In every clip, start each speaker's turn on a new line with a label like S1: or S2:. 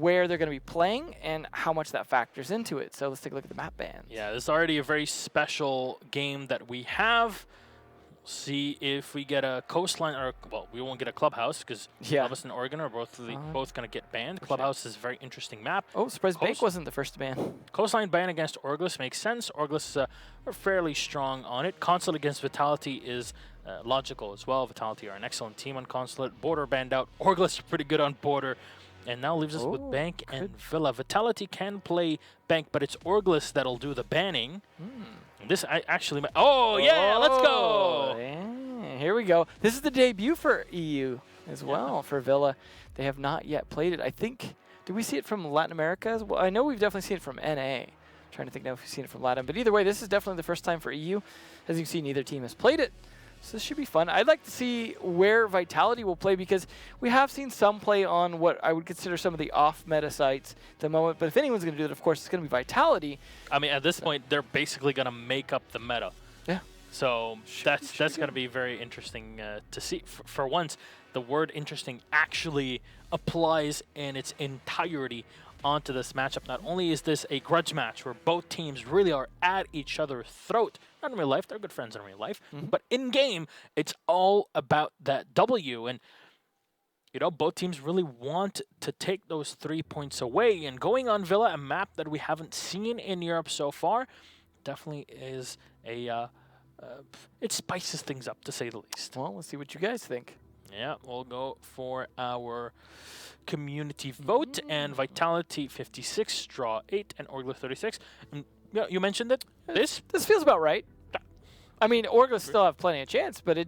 S1: where they're going to be playing and how much that factors into it. So let's take a look at the map bands.
S2: Yeah, this is already a very special game that we have. See if we get a coastline, or well, we won't get a clubhouse because Clubhouse and Oregon are both going to get banned. Clubhouse is a very interesting map.
S1: Oh, surprise! Bank wasn't the first to ban.
S2: Coastline ban against OrgLess makes sense. OrgLess are fairly strong on it. Consulate against Vitality is logical as well. Vitality are an excellent team on Consulate. Border banned out. OrgLess are pretty good on Border. And now leaves us with Bank and Villa. Vitality can play Bank, but it's OrgLess that'll do the banning. This I actually... Oh, yeah, let's go!
S1: Yeah, here we go. This is the debut for EU as well, for Villa. They have not yet played it. I think... Did we see it from Latin America as well? I know we've definitely seen it from NA. Trying to think now if we've seen it from Latin. But either way, this is definitely the first time for EU. As you can see, neither team has played it. So this should be fun. I'd like to see where Vitality will play because we have seen some play on what I would consider some of the off-meta sites at the moment. But if anyone's going to do it, of course, it's going to be Vitality.
S2: I mean, at this point, they're basically going to make up the meta.
S1: Yeah.
S2: So that's going to be very interesting to see. For once, the word interesting actually applies in its entirety onto this matchup. Not only is this a grudge match where both teams really are at each other's throat, not in real life, they're good friends in real life, but in game, it's all about that W. And, you know, both teams really want to take those 3 points away. And going on Villa, a map that we haven't seen in Europe so far, definitely is a, it spices things up, to say the least.
S1: Well, let's see what you guys think.
S2: Yeah, we'll go for our community vote, and Vitality 56, Draw 8, and OrgLess 36. And, yeah, you mentioned it. This
S1: feels about right. I mean, OrgLess still have plenty of chance, but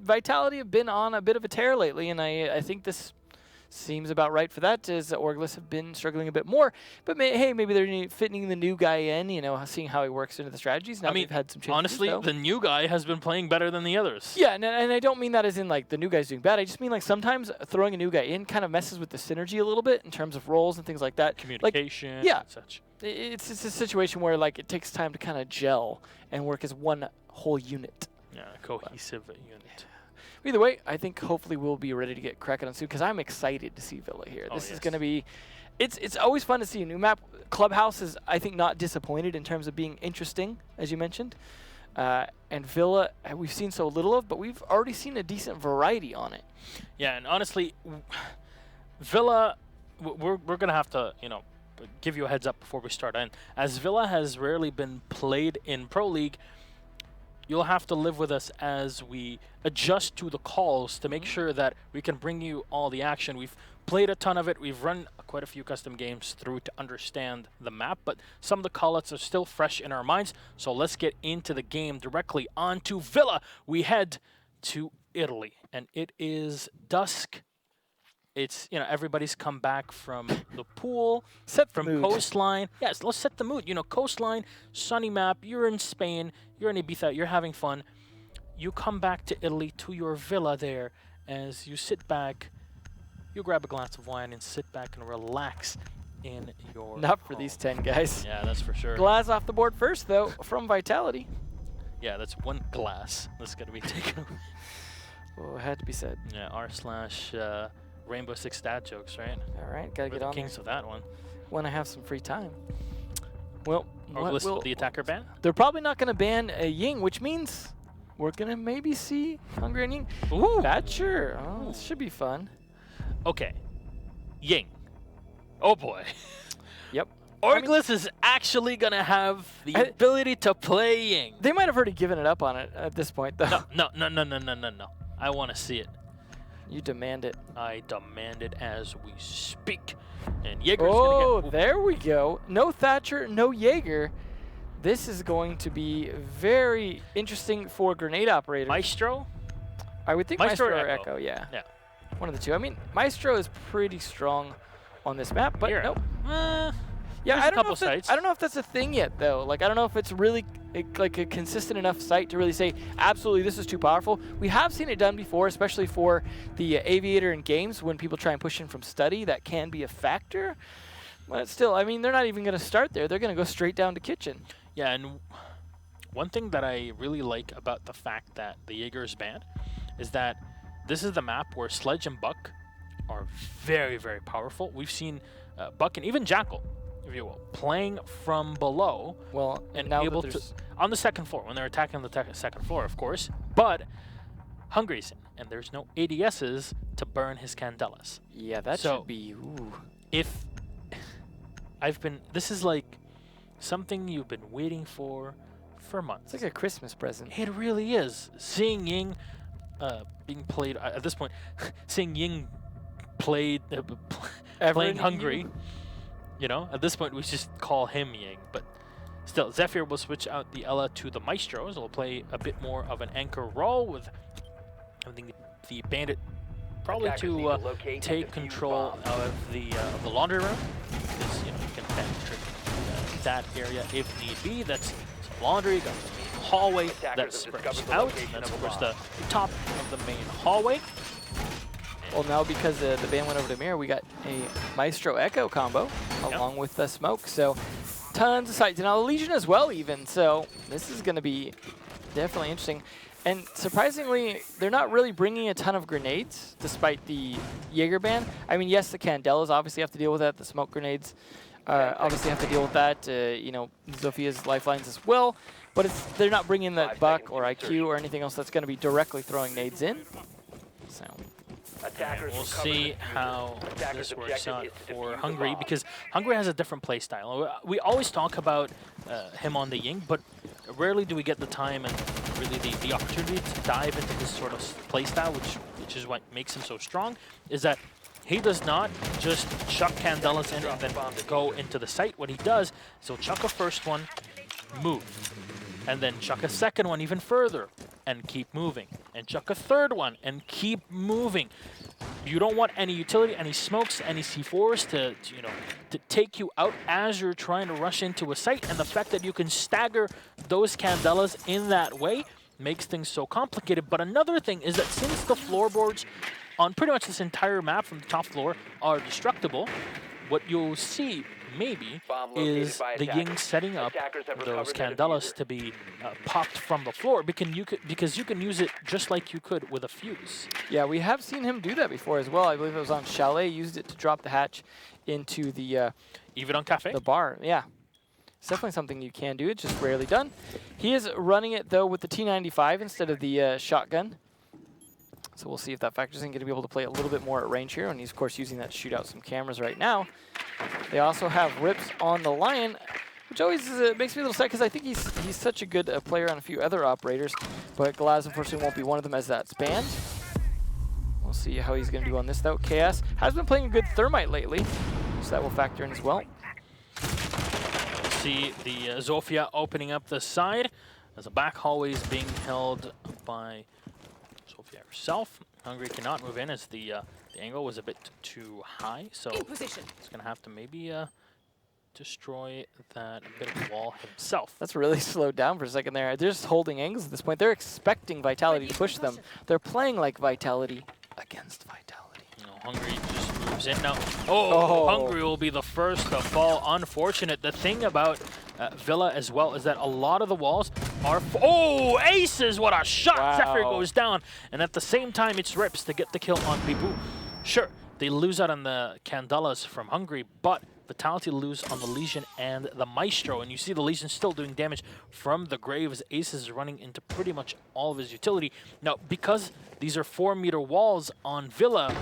S1: Vitality have been on a bit of a tear lately, and I think this seems about right for that, as OrgLess have been struggling a bit more. But hey, maybe they're fitting the new guy in, you know, seeing how he works into the strategies. Now they've had some changes.
S2: Honestly, the new guy has been playing better than the others.
S1: Yeah, and I don't mean that as in, like, the new guy's doing bad. I just mean, like, sometimes throwing a new guy in kind of messes with the synergy a little bit in terms of roles and things like that.
S2: Communication,
S1: like, yeah,
S2: and such.
S1: It's a situation where, like, it takes time to kind of gel and work as one whole unit.
S2: Yeah, a cohesive unit.
S1: Either way, I think hopefully we'll be ready to get cracking on soon because I'm excited to see Villa here. This is going to be, it's always fun to see a new map. Clubhouse is, I think, not disappointed in terms of being interesting, as you mentioned. And Villa, we've seen so little of, but we've already seen a decent variety on it.
S2: Yeah, and honestly, Villa, we're going to have to, you know, give you a heads up before we start. And as Villa has rarely been played in Pro League, you'll have to live with us as we adjust to the calls to make sure that we can bring you all the action. We've played a ton of it. We've run quite a few custom games through to understand the map, but some of the call-outs are still fresh in our minds. So let's get into the game directly. On to Villa. We head to Italy, and it is dusk. It's, you know, everybody's come back from the pool, from coastline. Yes, let's set the mood. You know, coastline, sunny map, you're in Spain, you're in Ibiza, you're having fun. You come back to Italy, to your villa there, as you sit back, you grab a glass of wine and sit back and relax in your
S1: Not for these 10 guys.
S2: Yeah, that's for sure.
S1: Glass off the board first, though, from Vitality.
S2: Yeah, that's one glass that's going to be taken away.
S1: Well, it had to be said.
S2: Yeah, r/ Rainbow Six dad jokes, right?
S1: All right, gotta get on
S2: the kings of that one.
S1: When I have some free time. Well,
S2: will the attacker ban?
S1: They're probably not going to ban a Ying, which means we're going to maybe see Hungry and Ying.
S2: Ooh.
S1: Thatcher. Oh, this should be fun.
S2: Okay. Ying. Oh, boy.
S1: Yep.
S2: OrgLess is actually going to have the ability to play Ying.
S1: They might have already given it up on it at this point, though.
S2: No. I want to see it.
S1: You demand it.
S2: I demand it as we speak. And Jaeger's gonna get...
S1: there we go. No Thatcher, no Jaeger. This is going to be very interesting for grenade operators.
S2: Maestro?
S1: I would think Maestro or Echo, yeah.
S2: Yeah.
S1: One of the two. I mean, Maestro is pretty strong on this map, but nope. Yeah, I don't know if that's a thing yet, though. Like, I don't know if it's really like a consistent enough site to really say, absolutely, this is too powerful. We have seen it done before, especially for the Aviator in games when people try and push in from study. That can be a factor. But still, I mean, they're not even going to start there. They're going to go straight down to kitchen.
S2: Yeah, and one thing that I really like about the fact that the Jaeger is banned is that this is the map where Sledge and Buck are very, very powerful. We've seen Buck and even Jackal, if you will, playing from below.
S1: Well,
S2: And
S1: now
S2: able
S1: that
S2: to
S1: there's-
S2: on the second floor when they're attacking the second floor, of course. But Hungry's in, and there's no ADSs to burn his Candelas.
S1: Yeah, that
S2: So-
S1: should be. Ooh.
S2: If this is like something you've been waiting for months.
S1: It's like a Christmas present.
S2: It really is. Seeing Ying being played at this point, seeing Ying played playing
S1: Everin
S2: Hungry.
S1: Ying?
S2: You know, at this point we just call him Ying, but still, Zephyr will switch out the Ella to the Maestros. Will play a bit more of an anchor role with, I think, the Bandit probably to take control of the laundry room, because you can penetrate that area if need be. That's some laundry, got the main hallway that spreads out. That's of course the top of the main hallway.
S1: Well, now because the ban went over to Mirror, we got a Maestro Echo combo along with the Smoke. So tons of sights. And now the Legion as well even. So this is going to be definitely interesting. And surprisingly, they're not really bringing a ton of grenades, despite the Jaeger ban. I mean, yes, the Candelas obviously have to deal with that. The smoke grenades obviously have to deal with that. You know, Zophia's lifelines as well. But they're not bringing that Buck or IQ or anything else that's going to be directly throwing nades in. So
S2: We'll see how this works out for Hungry, because Hungry has a different play style. We always talk about him on the Ying, but rarely do we get the time and really the opportunity to dive into this sort of play style, which is what makes him so strong, is that he does not just chuck Candelas in and then go into the site. What he does is he'll chuck a first one, move, and then chuck a second one even further and keep moving, and chuck a third one and keep moving. You don't want any utility, any smokes, any C4s to take you out as you're trying to rush into a site, and the fact that you can stagger those Candelas in that way makes things so complicated. But another thing is that since the floorboards on pretty much this entire map from the top floor are destructible, what you'll see maybe is the Ying setting up those Candelas to be popped from the floor, because you can use it just like you could with a fuse.
S1: yeah, we have seen him do that before as well. I believe it was on Chalet. Used it to drop the hatch into the
S2: Even on Cafe?
S1: the bar. Yeah, it's definitely something you can do. It's just rarely done. He is running it though with the T95 instead of the shotgun. So we'll see if that factors in. Going to be able to play a little bit more at range here, and he's of course using that to shoot out some cameras right now. They also have Rips on the Lion, which always makes me a little sad because I think he's such a good player on a few other operators, but Glaz unfortunately won't be one of them as that's banned. We'll see how he's going to do on this though. KS has been playing a good Thermite lately, so that will factor in as well.
S2: See the Zofia opening up the side as the back hallway is being held by Zofia herself. Hungry cannot move in as the angle was a bit too high, so he's going to have to maybe destroy that bit of wall himself.
S1: That's really slowed down for a second there. They're just holding angles at this point. They're expecting Vitality to push them. They're playing like Vitality against Vitality.
S2: Hungry just moves in now. Oh, Hungry will be the first to fall. Unfortunate. The thing about Villa as well is that a lot of the walls are... Oh, aces! What a shot!
S1: Wow.
S2: Zephyr goes down. And at the same time, it's Rips to get the kill on Bibu. Sure, they lose out on the Candelas from Hungry, but Vitality lose on the Legion and the Maestro. And you see the Legion still doing damage from the grave as Aces is running into pretty much all of his utility. Now, because these are 4-meter walls on Villa,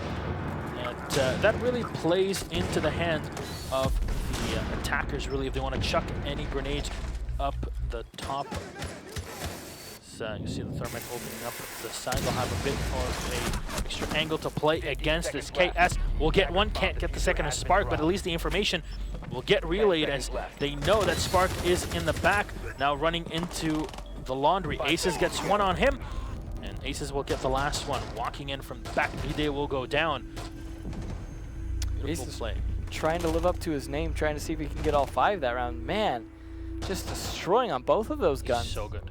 S2: that really plays into the hand of the attackers, really, if they want to chuck any grenades up the top. So you see the Thermite opening up the side. They'll have a bit of an extra angle to play against this. KS will get one, can't get the second as Spark, but at least the information will get relayed as they know that Spark is in the back, now running into the laundry. Aces gets one on him, and Aces will get the last one. Walking in from the back, B-Day will go down. Beautiful play.
S1: Trying to live up to his name, trying to see if he can get all 5 that round. Man, just destroying on both of those guns.
S2: So good.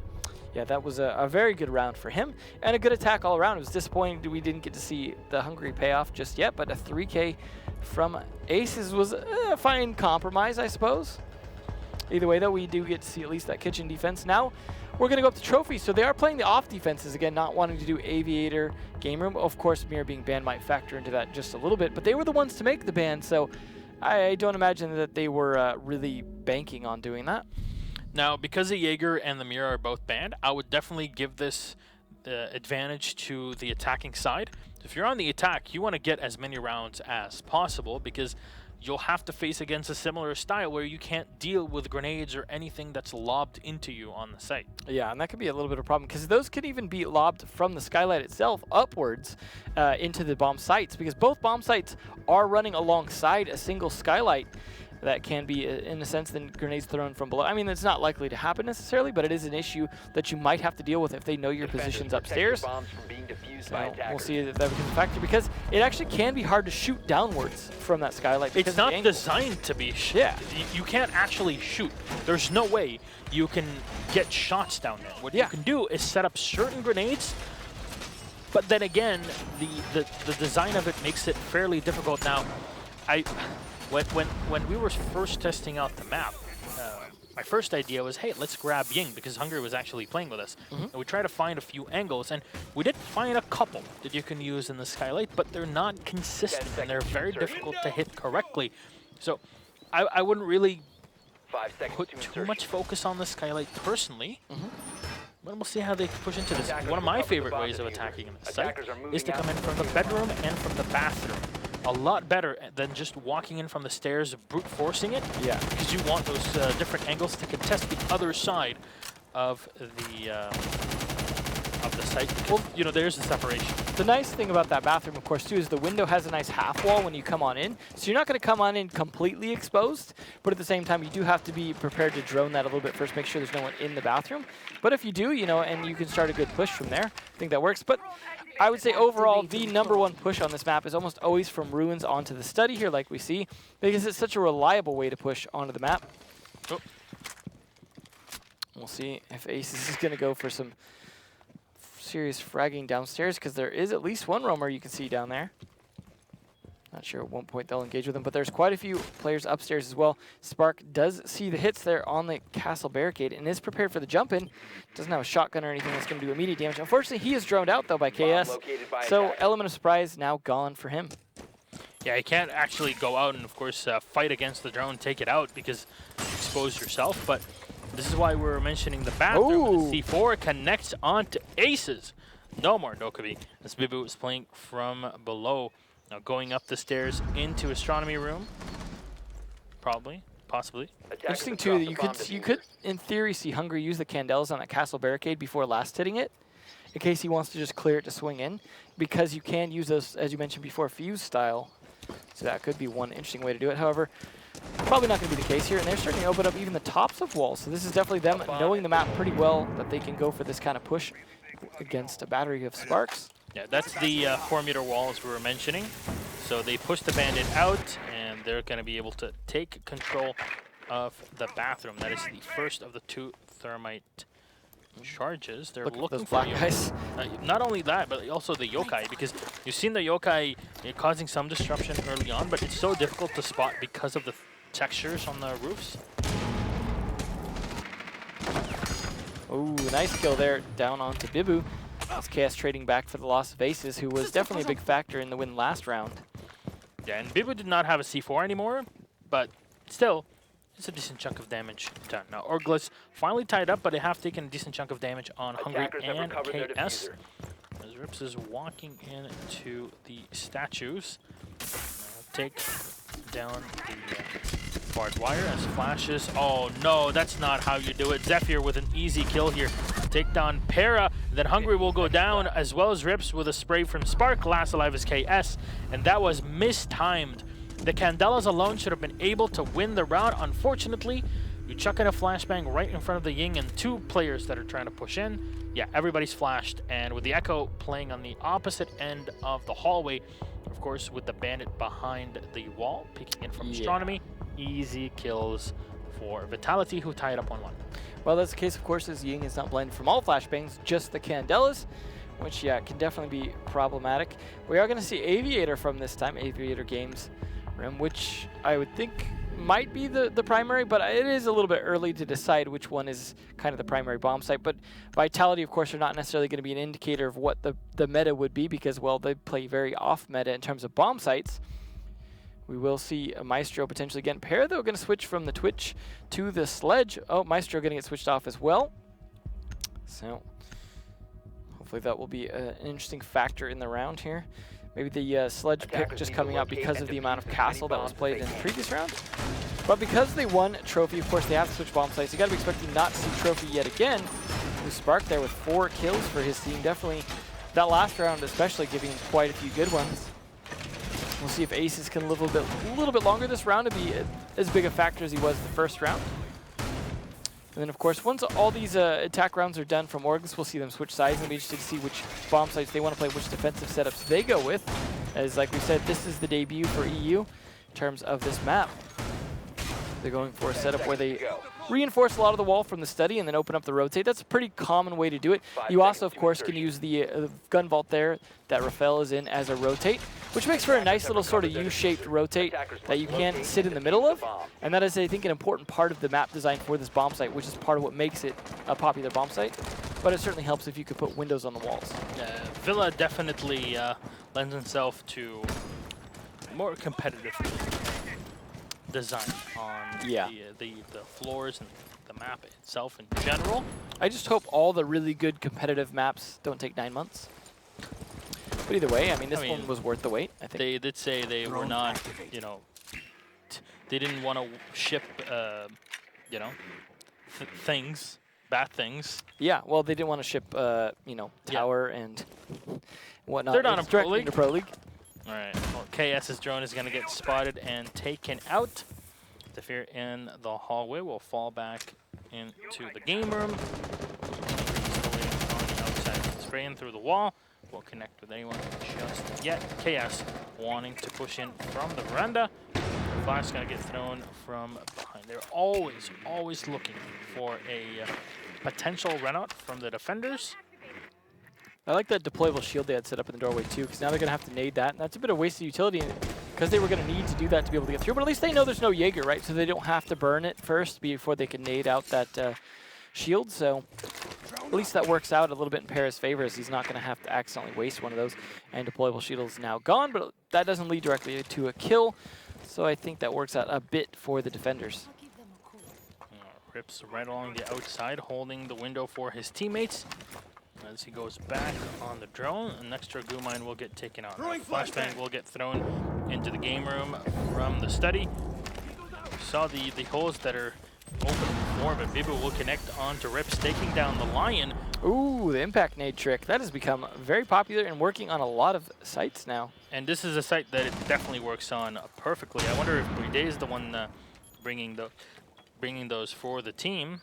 S1: Yeah, that was a very good round for him, and a good attack all around. It was disappointing we didn't get to see the Hungry payoff just yet, but a 3K from Aces was a fine compromise, I suppose. Either way, though, we do get to see at least that kitchen defense. Now, we're going to go up to trophies. So they are playing the off defenses again, not wanting to do Aviator, Game Room. Of course, Mirror being banned might factor into that just a little bit, but they were the ones to make the ban, so I don't imagine that they were really banking on doing that.
S2: Now, because the Jaeger and the Mira are both banned, I would definitely give this advantage to the attacking side. If you're on the attack, you want to get as many rounds as possible because you'll have to face against a similar style where you can't deal with grenades or anything that's lobbed into you on the site.
S1: Yeah, and that could be a little bit of a problem because those could even be lobbed from the skylight itself upwards into the bomb sites, because both bomb sites are running alongside a single skylight. That can be, in a sense, then grenades thrown from below. I mean, it's not likely to happen necessarily, but it is an issue that you might have to deal with if they know your position's upstairs. So we'll see if that becomes a factor, because it actually can be hard to shoot downwards from that skylight.
S2: It's not designed to be
S1: yeah.
S2: You can't actually shoot. There's no way you can get shots down there. What you can do is set up certain grenades, but then again, the design of it makes it fairly difficult. Now, When we were first testing out the map, my first idea was, hey, let's grab Ying, because Hungary was actually playing with us. And we tried to find a few angles, and we did find a couple that you can use in the skylight, but they're not consistent, and they're very difficult to hit correctly. So I wouldn't really put too much focus on the skylight personally. But we'll see how they push into this. One of my favorite ways of attacking in the site is to come in from the bedroom and from the bathroom. A lot better than just walking in from the stairs, brute forcing it.
S1: Yeah.
S2: Because you want those different angles to contest the other side of the site. Because, well, you know, there's the separation.
S1: The nice thing about that bathroom, of course, too, is the window has a nice half wall when you come on in. So you're not going to come on in completely exposed, but at the same time, you do have to be prepared to drone that a little bit first, make sure there's no one in the bathroom. But if you do, you know, and you can start a good push from there, I think that works. But I would say overall, the #1 push on this map is almost always from ruins onto the study here, like we see, because it's such a reliable way to push onto the map.
S2: Oh.
S1: We'll see if Aces is going to go for some serious fragging downstairs, because there is at least one roamer you can see down there. Not sure at what point they'll engage with them, but there's quite a few players upstairs as well. Spark does see the hits there on the castle barricade and is prepared for the jump in. Doesn't have a shotgun or anything that's going to do immediate damage. Unfortunately, he is droned out though by KS, so element of surprise now gone for him.
S2: Yeah, you can't actually go out and, of course, fight against the drone, take it out, because you expose yourself. But this is why we were mentioning the bathroom. The C4 connects onto Aces. No more Dokubi, as Bibu is playing from below. Now going up the stairs into astronomy room, probably, possibly.
S1: Interesting too that you could in theory see Hungry use the Candelas on that castle barricade before last hitting it, in case he wants to just clear it to swing in, because you can use those, as you mentioned before, fuse style. So that could be one interesting way to do it. However, probably not going to be the case here, and they're starting to open up even the tops of walls. So this is definitely them knowing the map pretty well, that they can go for this kind of push against a battery of Sparks.
S2: Yeah, that's the 4-meter walls we were mentioning. So they push the bandit out, and they're going to be able to take control of the bathroom. That is the first of the 2 thermite charges. They're looking for you.
S1: Guys.
S2: Not only that, but also the yokai, because you've seen the yokai causing some disruption early on, but it's so difficult to spot because of the textures on the roofs.
S1: Oh, nice kill there, down onto Bibu. It's KS trading back for the loss of Aces, who was definitely a big factor in the win last round.
S2: Yeah, and Bibu did not have a C4 anymore, but still, it's a decent chunk of damage done. Now, OrgLess finally tied up, but they have taken a decent chunk of damage on Hungry and KS. As Rips is walking into the statues. Take down the barbed wire as flashes. Oh no, that's not how you do it. Zephyr with an easy kill here. Take down Para, then Hungry will go down, as well as Rips with a spray from Spark. Last alive is KS, and that was mistimed. The Candelas alone should have been able to win the round. Unfortunately, you chuck in a flashbang right in front of the Ying and 2 players that are trying to push in. Yeah, everybody's flashed, and with the Echo playing on the opposite end of the hallway, of course, with the bandit behind the wall, peeking in from astronomy, easy kills for Vitality, who tie it up 1-1.
S1: Well, that's the case, of course, as Ying is not blinded from all flashbangs, just the Candelas, which, yeah, can definitely be problematic. We are going to see Aviator from this time, Aviator Games Rim, which I would think might be the primary, but it is a little bit early to decide which one is kind of the primary bomb site. But Vitality, of course, are not necessarily going to be an indicator of what the meta would be, because, well, they play very off meta in terms of bomb sites. We will see a Maestro potentially again. Pair, though, going to switch from the Twitch to the Sledge. Oh, Maestro going to get switched off as well. So hopefully that will be an interesting factor in the round here. Maybe the Sledge pick just coming out because of the amount of Castle that was played in the previous round. But because they won Trophy, of course, they have to switch bomb sites. You got to be expecting not to see Trophy yet again. With Spark there with 4 kills for his team. Definitely that last round especially giving him quite a few good ones. We'll see if Aces can live a little bit longer this round to be as big a factor as he was the first round. And then, of course, once all these attack rounds are done from OrgLess, we'll see them switch sides, and be interested to see which bomb sites they want to play, which defensive setups they go with. As, like we said, this is the debut for EU in terms of this map. They're going for a setup where they reinforce a lot of the wall from the study and then open up the rotate. That's a pretty common way to do it. You also, of course, can use the gun vault there that Rafael is in as a rotate, which makes for a nice little sort of U-shaped rotate that you can sit in the middle of. And that is, I think, an important part of the map design for this bomb site, which is part of what makes it a popular bomb site. But it certainly helps if you could put windows on the walls.
S2: Villa definitely lends itself to more competitive design on the floors and the map itself in general.
S1: I just hope all the really good competitive maps don't take 9 months. But either way, I mean, this one was worth the wait, I think.
S2: They did say they were not, you know, they didn't want to ship, you know, things, bad things.
S1: Yeah, well, they didn't want to ship, you know, Tower and whatnot.
S2: They're not in Pro League.
S1: Into Pro League.
S2: All right, well, KS's drone is going to get spotted and taken out. Zephyr in the hallway will fall back into the game room. Still waiting on the outside, spraying through the wall. Won't connect with anyone just yet. KS wanting to push in from the veranda. Flash going to get thrown from behind. They're always looking for a potential run out from the defenders.
S1: I like that deployable shield they had set up in the doorway too, because now they're going to have to nade that. And that's a bit of wasted utility because they were going to need to do that to be able to get through. But at least they know there's no Jaeger, right? So they don't have to burn it first before they can nade out that shield. So at least that works out a little bit in Paris' favor, as he's not going to have to accidentally waste one of those. And deployable shield is now gone, but that doesn't lead directly to a kill. So I think that works out a bit for the defenders.
S2: Rips right along the outside, holding the window for his teammates. As he goes back on the drone, an extra goo mine will get taken out. Flashbang will get thrown into the game room from the study. We saw the holes that are open before, but Bibu will connect onto Rips, taking down the Lion.
S1: Ooh, the impact nade trick. That has become very popular and working on a lot of sites now.
S2: And this is a site that it definitely works on perfectly. I wonder if Bride is the one bringing those for the team.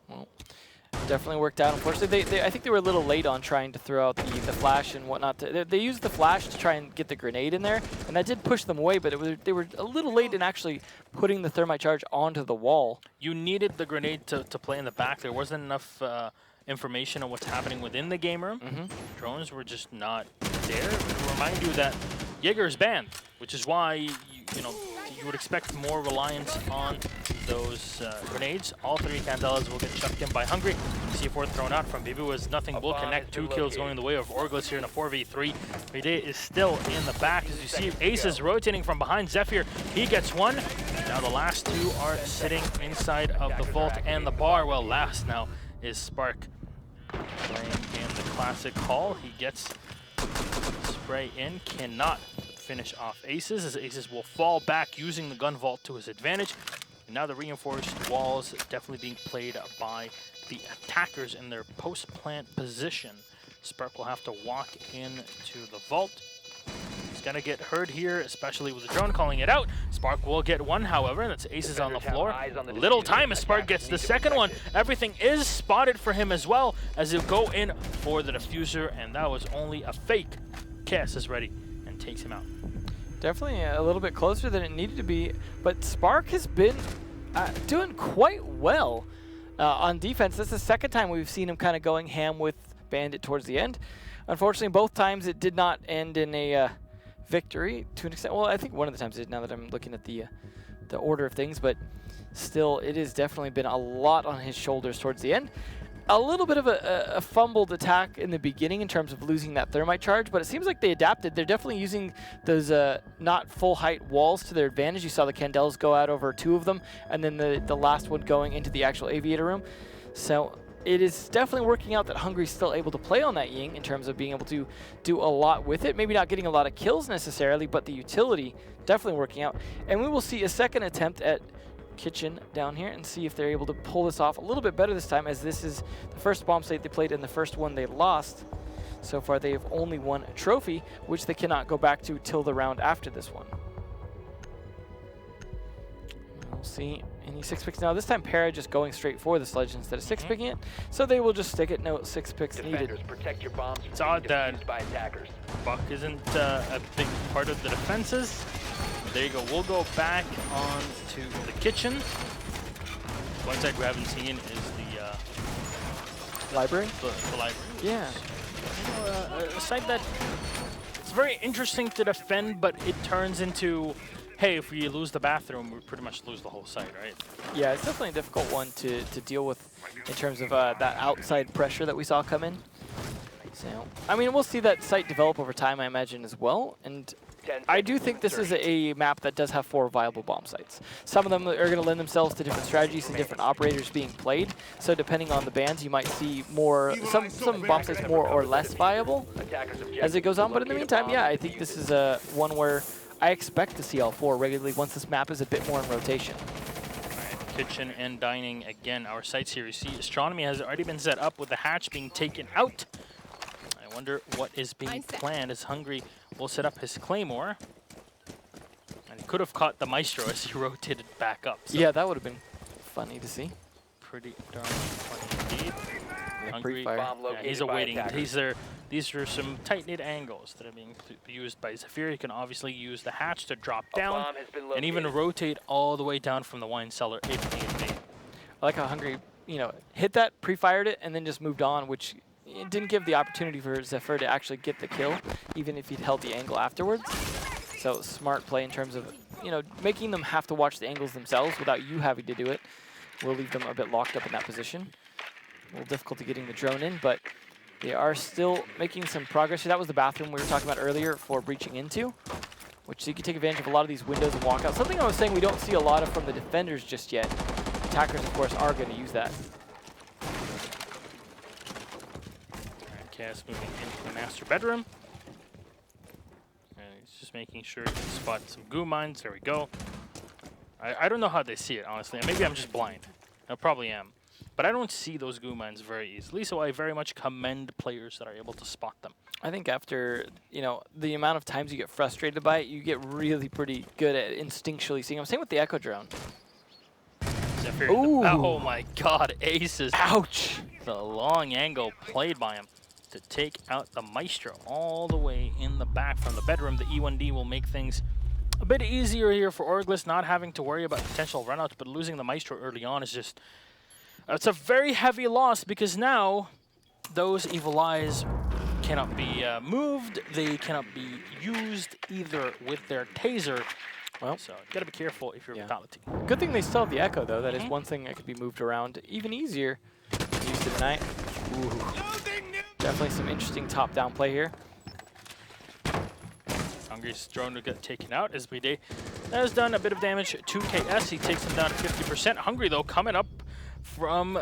S1: Well, definitely worked out. Unfortunately, I think they were a little late on trying to throw out the flash and whatnot. They used the flash to try and get the grenade in there, and that did push them away, but they were a little late in actually putting the thermite charge onto the wall.
S2: You needed the grenade to play in the back. There wasn't enough information on what's happening within the game room. Drones were just not there. To remind you that Jaeger is banned, which is why you would expect more reliance on those grenades. All 3 Candelas will get chucked in by Hungry. C4 thrown out from Bibu as nothing will connect. 2 kills going the way of OrgLess here in a 4v3. Bride is still in the back. As you see, Aces rotating from behind Zephyr. He gets one. Now the last 2 are sitting inside of the vault and the bar. Well, last now is Spark playing in the classic hall. He gets spray in, cannot finish off Aces, as Aces will fall back using the gun vault to his advantage. And now the reinforced walls definitely being played by the attackers in their post-plant position. Spark will have to walk into the vault. He's gonna get hurt here, especially with the drone calling it out. Spark will get one, however, that's Aces on the floor. Little time as Spark gets the second one. Everything is spotted for him as well, as he'll go in for the diffuser, and that was only a fake. Cass is ready and takes him out.
S1: Definitely a little bit closer than it needed to be, but Spark has been doing quite well on defense. This is the second time we've seen him kind of going ham with Bandit towards the end. Unfortunately, both times it did not end in a victory to an extent. Well, I think one of the times it did, now that I'm looking at the order of things, but still, it has definitely been a lot on his shoulders towards the end. a little bit of a fumbled attack in the beginning in terms of losing that thermite charge, but it seems like they adapted. They're definitely using those not full height walls to their advantage. You saw the Candles go out over 2 of them, and then the last one going into the actual aviator room. So it is definitely working out that Hungry's still able to play on that Ying in terms of being able to do a lot with it. Maybe not getting a lot of kills necessarily, but the utility definitely working out. And we will see a second attempt at Kitchen down here and see if they're able to pull this off a little bit better this time, as this is the first bomb site they played and the first one they lost. So far they have only won a trophy, which they cannot go back to till the round after this one. We'll see any 6 picks now. This time Para just going straight for the sledge instead of 6 picking it, so they will just stick it. No 6 picks needed.
S3: Protect your bombs.
S2: It's odd that
S3: by attackers.
S2: Buck isn't a big part of the defenses. There you go. We'll go back on to the kitchen. One side we haven't seen is the
S1: Library?
S2: The library.
S1: Yeah.
S2: A site that it's very interesting to defend, but it turns into, hey, if we lose the bathroom, we pretty much lose the whole site, right?
S1: Yeah, it's definitely a difficult one to deal with in terms of that outside pressure that we saw come in. So, I mean, we'll see that site develop over time, I imagine, as well. And I do think this is a map that does have 4 viable bomb sites. Some of them are going to lend themselves to different strategies and different operators being played. So depending on the bans, you might see more, some bomb sites more or less viable as it goes on. But in the meantime, yeah, I think this is one where I expect to see all 4 regularly once this map is a bit more in rotation.
S2: Kitchen and dining again. Our sites here, you see, astronomy has already been set up with the hatch being taken out. I wonder what is being planned as Hungry will set up his claymore. And he could have caught the Maestro as he rotated back up. So
S1: yeah, that would have been funny to see.
S2: pretty darn funny indeed. Hungry,
S1: Pre-fire.
S2: yeah, he's awaiting. These are some tight-knit angles that are being used by Zafir. He can obviously use the hatch to drop down and even rotate all the way down from the wine cellar if need be.
S1: I like how Hungry, hit that, pre-fired it, and then just moved on, which it didn't give the opportunity for Zephyr to actually get the kill, even if he'd held the angle afterwards. So smart play in terms of, making them have to watch the angles themselves without you having to do it. Will leave them a bit locked up in that position. A little difficulty getting the drone in, but they are still making some progress. That was the bathroom we were talking about earlier for breaching into, which you can take advantage of a lot of these windows and walkouts. Something I was saying we don't see a lot of from the defenders just yet. Attackers, of course, are going to use that.
S2: Cass moving into the master bedroom. And he's just making sure he can spot some goo mines. There we go. I don't know how they see it, honestly. Maybe I'm just blind. I probably am. But I don't see those goo mines very easily, so I very much commend players that are able to spot them.
S1: I think after, the amount of times you get frustrated by it, you get really pretty good at instinctually seeing them. Same with the Echo drone.
S2: Ooh. Oh my god, aces.
S1: Ouch!
S2: The long angle played by him to take out the Maestro all the way in the back from the bedroom. The E1D will make things a bit easier here for OrgLess, not having to worry about potential runouts, but losing the Maestro early on is just... it's a very heavy loss because now those evil eyes cannot be moved. They cannot be used either with their taser. Well, so you gotta be careful if you're Vitality.
S1: Good thing they still have the Echo, though. That is one thing that could be moved around even easier. Used it tonight. Ooh. Definitely some interesting top-down play here.
S2: Hungry's drone will get taken out as BD has done a bit of damage to KS. He takes him down to 50%. Hungry, though, coming up from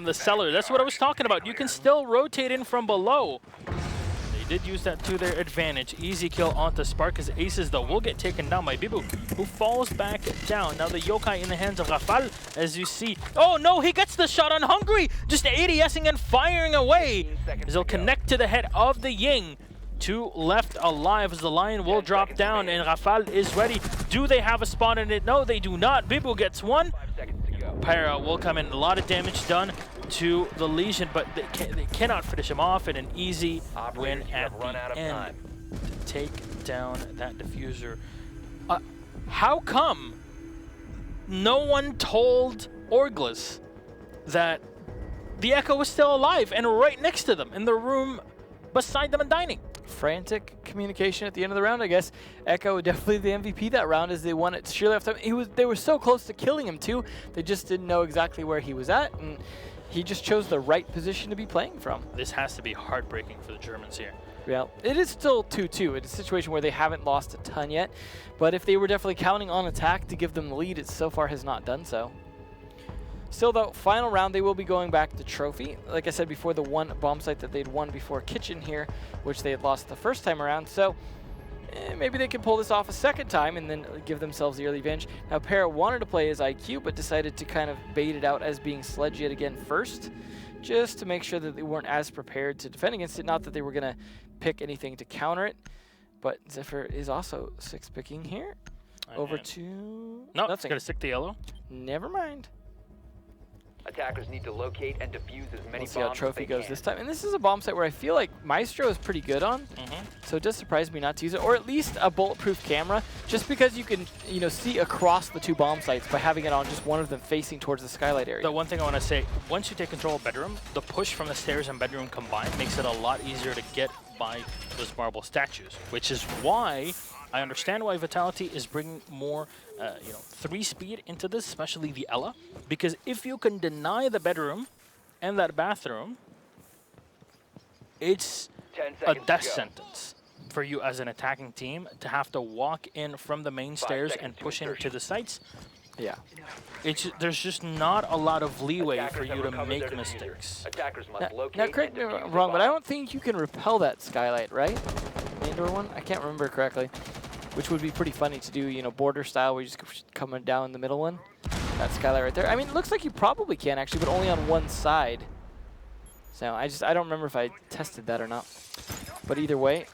S2: the cellar. That's what I was talking about. You can still rotate in from below. They did use that to their advantage. Easy kill onto Spark as Aces, though, will get taken down by Bibu, who falls back down. Now the yokai in the hands of Rafal, as you see. Oh, no, he gets the shot on Hungry. Just ADSing and firing away as he'll connect to the head of the Ying. 2 left alive as the Lion will drop down and Rafal is ready. Do they have a spot in it? No, they do not. Bibu gets one. Pyra will come in. A lot of damage done to the Legion, but they cannot finish him off in an easy win at the end to take down that diffuser. How come no one told OrgLess that the Echo was still alive and right next to them in the room beside them and dining?
S1: Frantic communication at the end of the round, I guess. Echo definitely the MVP that round as they won it surely off time. They were so close to killing him too. They just didn't know exactly where he was at, and he just chose the right position to be playing from.
S2: This has to be heartbreaking for the Germans here.
S1: Yeah, it is still 2-2. It's a situation where they haven't lost a ton yet, but if they were definitely counting on attack to give them the lead, it so far has not done so. Still, though, final round, they will be going back to Trophy. Like I said before, the one bomb site that they'd won before Kitchen here, which they had lost the first time around. So maybe they can pull this off a second time and then give themselves the early advantage. Now, Para wanted to play his IQ, but decided to kind of bait it out as being Sledge yet again first, just to make sure that they weren't as prepared to defend against it. Not that they were going to pick anything to counter it, but Zephyr is also 6-picking here. Over to...
S2: No,
S1: nothing.
S2: it's going to stick the yellow.
S1: Never mind.
S3: Attackers need to locate and defuse as many
S1: We'll see how
S3: bombs as
S1: Trophy
S3: they
S1: goes
S3: can.
S1: this time. And this is a bomb site where I feel like Maestro is pretty good on, so it does surprise me not to use it, or at least a bulletproof camera, just because you can, you know, see across the two bomb sites by having it on just one of them facing towards the skylight area.
S2: The one thing I want to say, once you take control of bedroom, the push from the stairs and bedroom combined makes it a lot easier to get by those marble statues, which is why I understand why Vitality is bringing more, 3-speed into this, especially the Ella, because if you can deny the bedroom and that bathroom, it's
S3: 10
S2: a
S3: seconds
S2: death
S3: to go.
S2: sentence for you as an attacking team to have to walk in from the main stairs and
S3: seconds to
S2: push into
S3: insertion.
S2: the sites.
S1: Yeah.
S2: There's just not a lot of leeway
S3: Attackers
S2: for
S3: have
S2: you to
S3: recovered
S2: make
S3: their diffuser.
S2: mistakes.
S3: Attackers must
S1: Now,
S3: locate
S1: now correct me
S3: and
S1: if
S3: defuse
S1: I'm
S3: the
S1: wrong, but I
S3: bomb.
S1: don't think you can repel that skylight, right? The indoor one? I can't remember correctly. Which would be pretty funny to do, you know, border style, where you just coming down the middle one. That skylight right there. I mean, it looks like you probably can actually, but only on one side. So I don't remember if I tested that or not. But either way,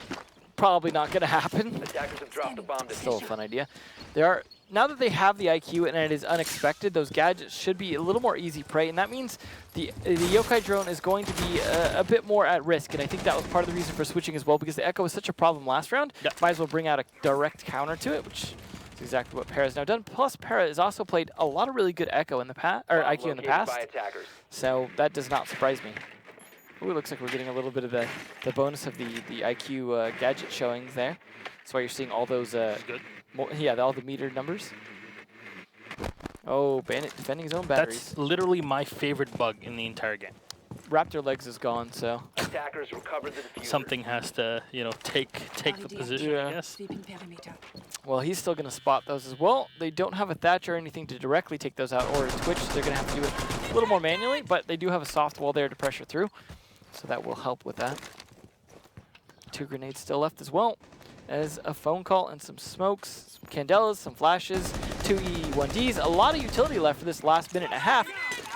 S1: probably not going to happen.
S3: Attackers have dropped a bomb
S1: Still a
S3: diffuser.
S1: fun idea. There are, now that they have the IQ and it is unexpected, those gadgets should be a little more easy prey, and that means the Yokai drone is going to be a bit more at risk, and I think that was part of the reason for switching as well, because the Echo was such a problem last round.
S2: Yep.
S1: Might as well bring out a direct counter to it, which is exactly what Para's now done. Plus, Para has also played a lot of really good Echo in the past, or
S3: Bomb
S1: IQ in the
S3: located
S1: past,
S3: by attackers.
S1: so that does not surprise me. Ooh, it looks like we're getting a little bit of the bonus of the IQ gadget showings there. That's why you're seeing all those,
S2: Good.
S1: yeah, all the meter numbers. Oh, Bandit defending his own batteries.
S2: That's literally my favorite bug in the entire game.
S1: Raptor legs is gone, so
S3: Attackers recovered the diffuser.
S2: Something has to, take the position,
S1: Yeah.
S2: I guess.
S4: Sweeping perimeter.
S1: well, he's still going to spot those as well. They don't have a Thatcher or anything to directly take those out, or a Twitch, so they're going to have to do it a little more manually, but they do have a soft wall there to pressure through, so that will help with that. 2 grenades still left as well, as a phone call and some smokes, some candelas, some flashes, 2 E1Ds, a lot of utility left for this last minute and a half.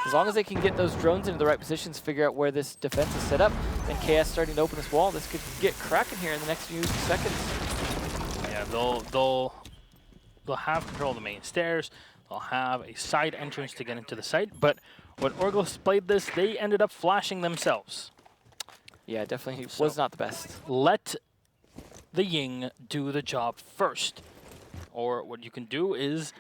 S1: As long as they can get those drones into the right positions, figure out where this defense is set up, and KS starting to open this wall, this could get cracking here in the next few seconds.
S2: Yeah, they'll have control of the main stairs. They'll have a side entrance to get into the site. But when OrgLess played this, they ended up flashing themselves.
S1: Yeah, definitely
S2: So-
S1: was not the best.
S2: Let the Ying do the job first. Or what you can do is,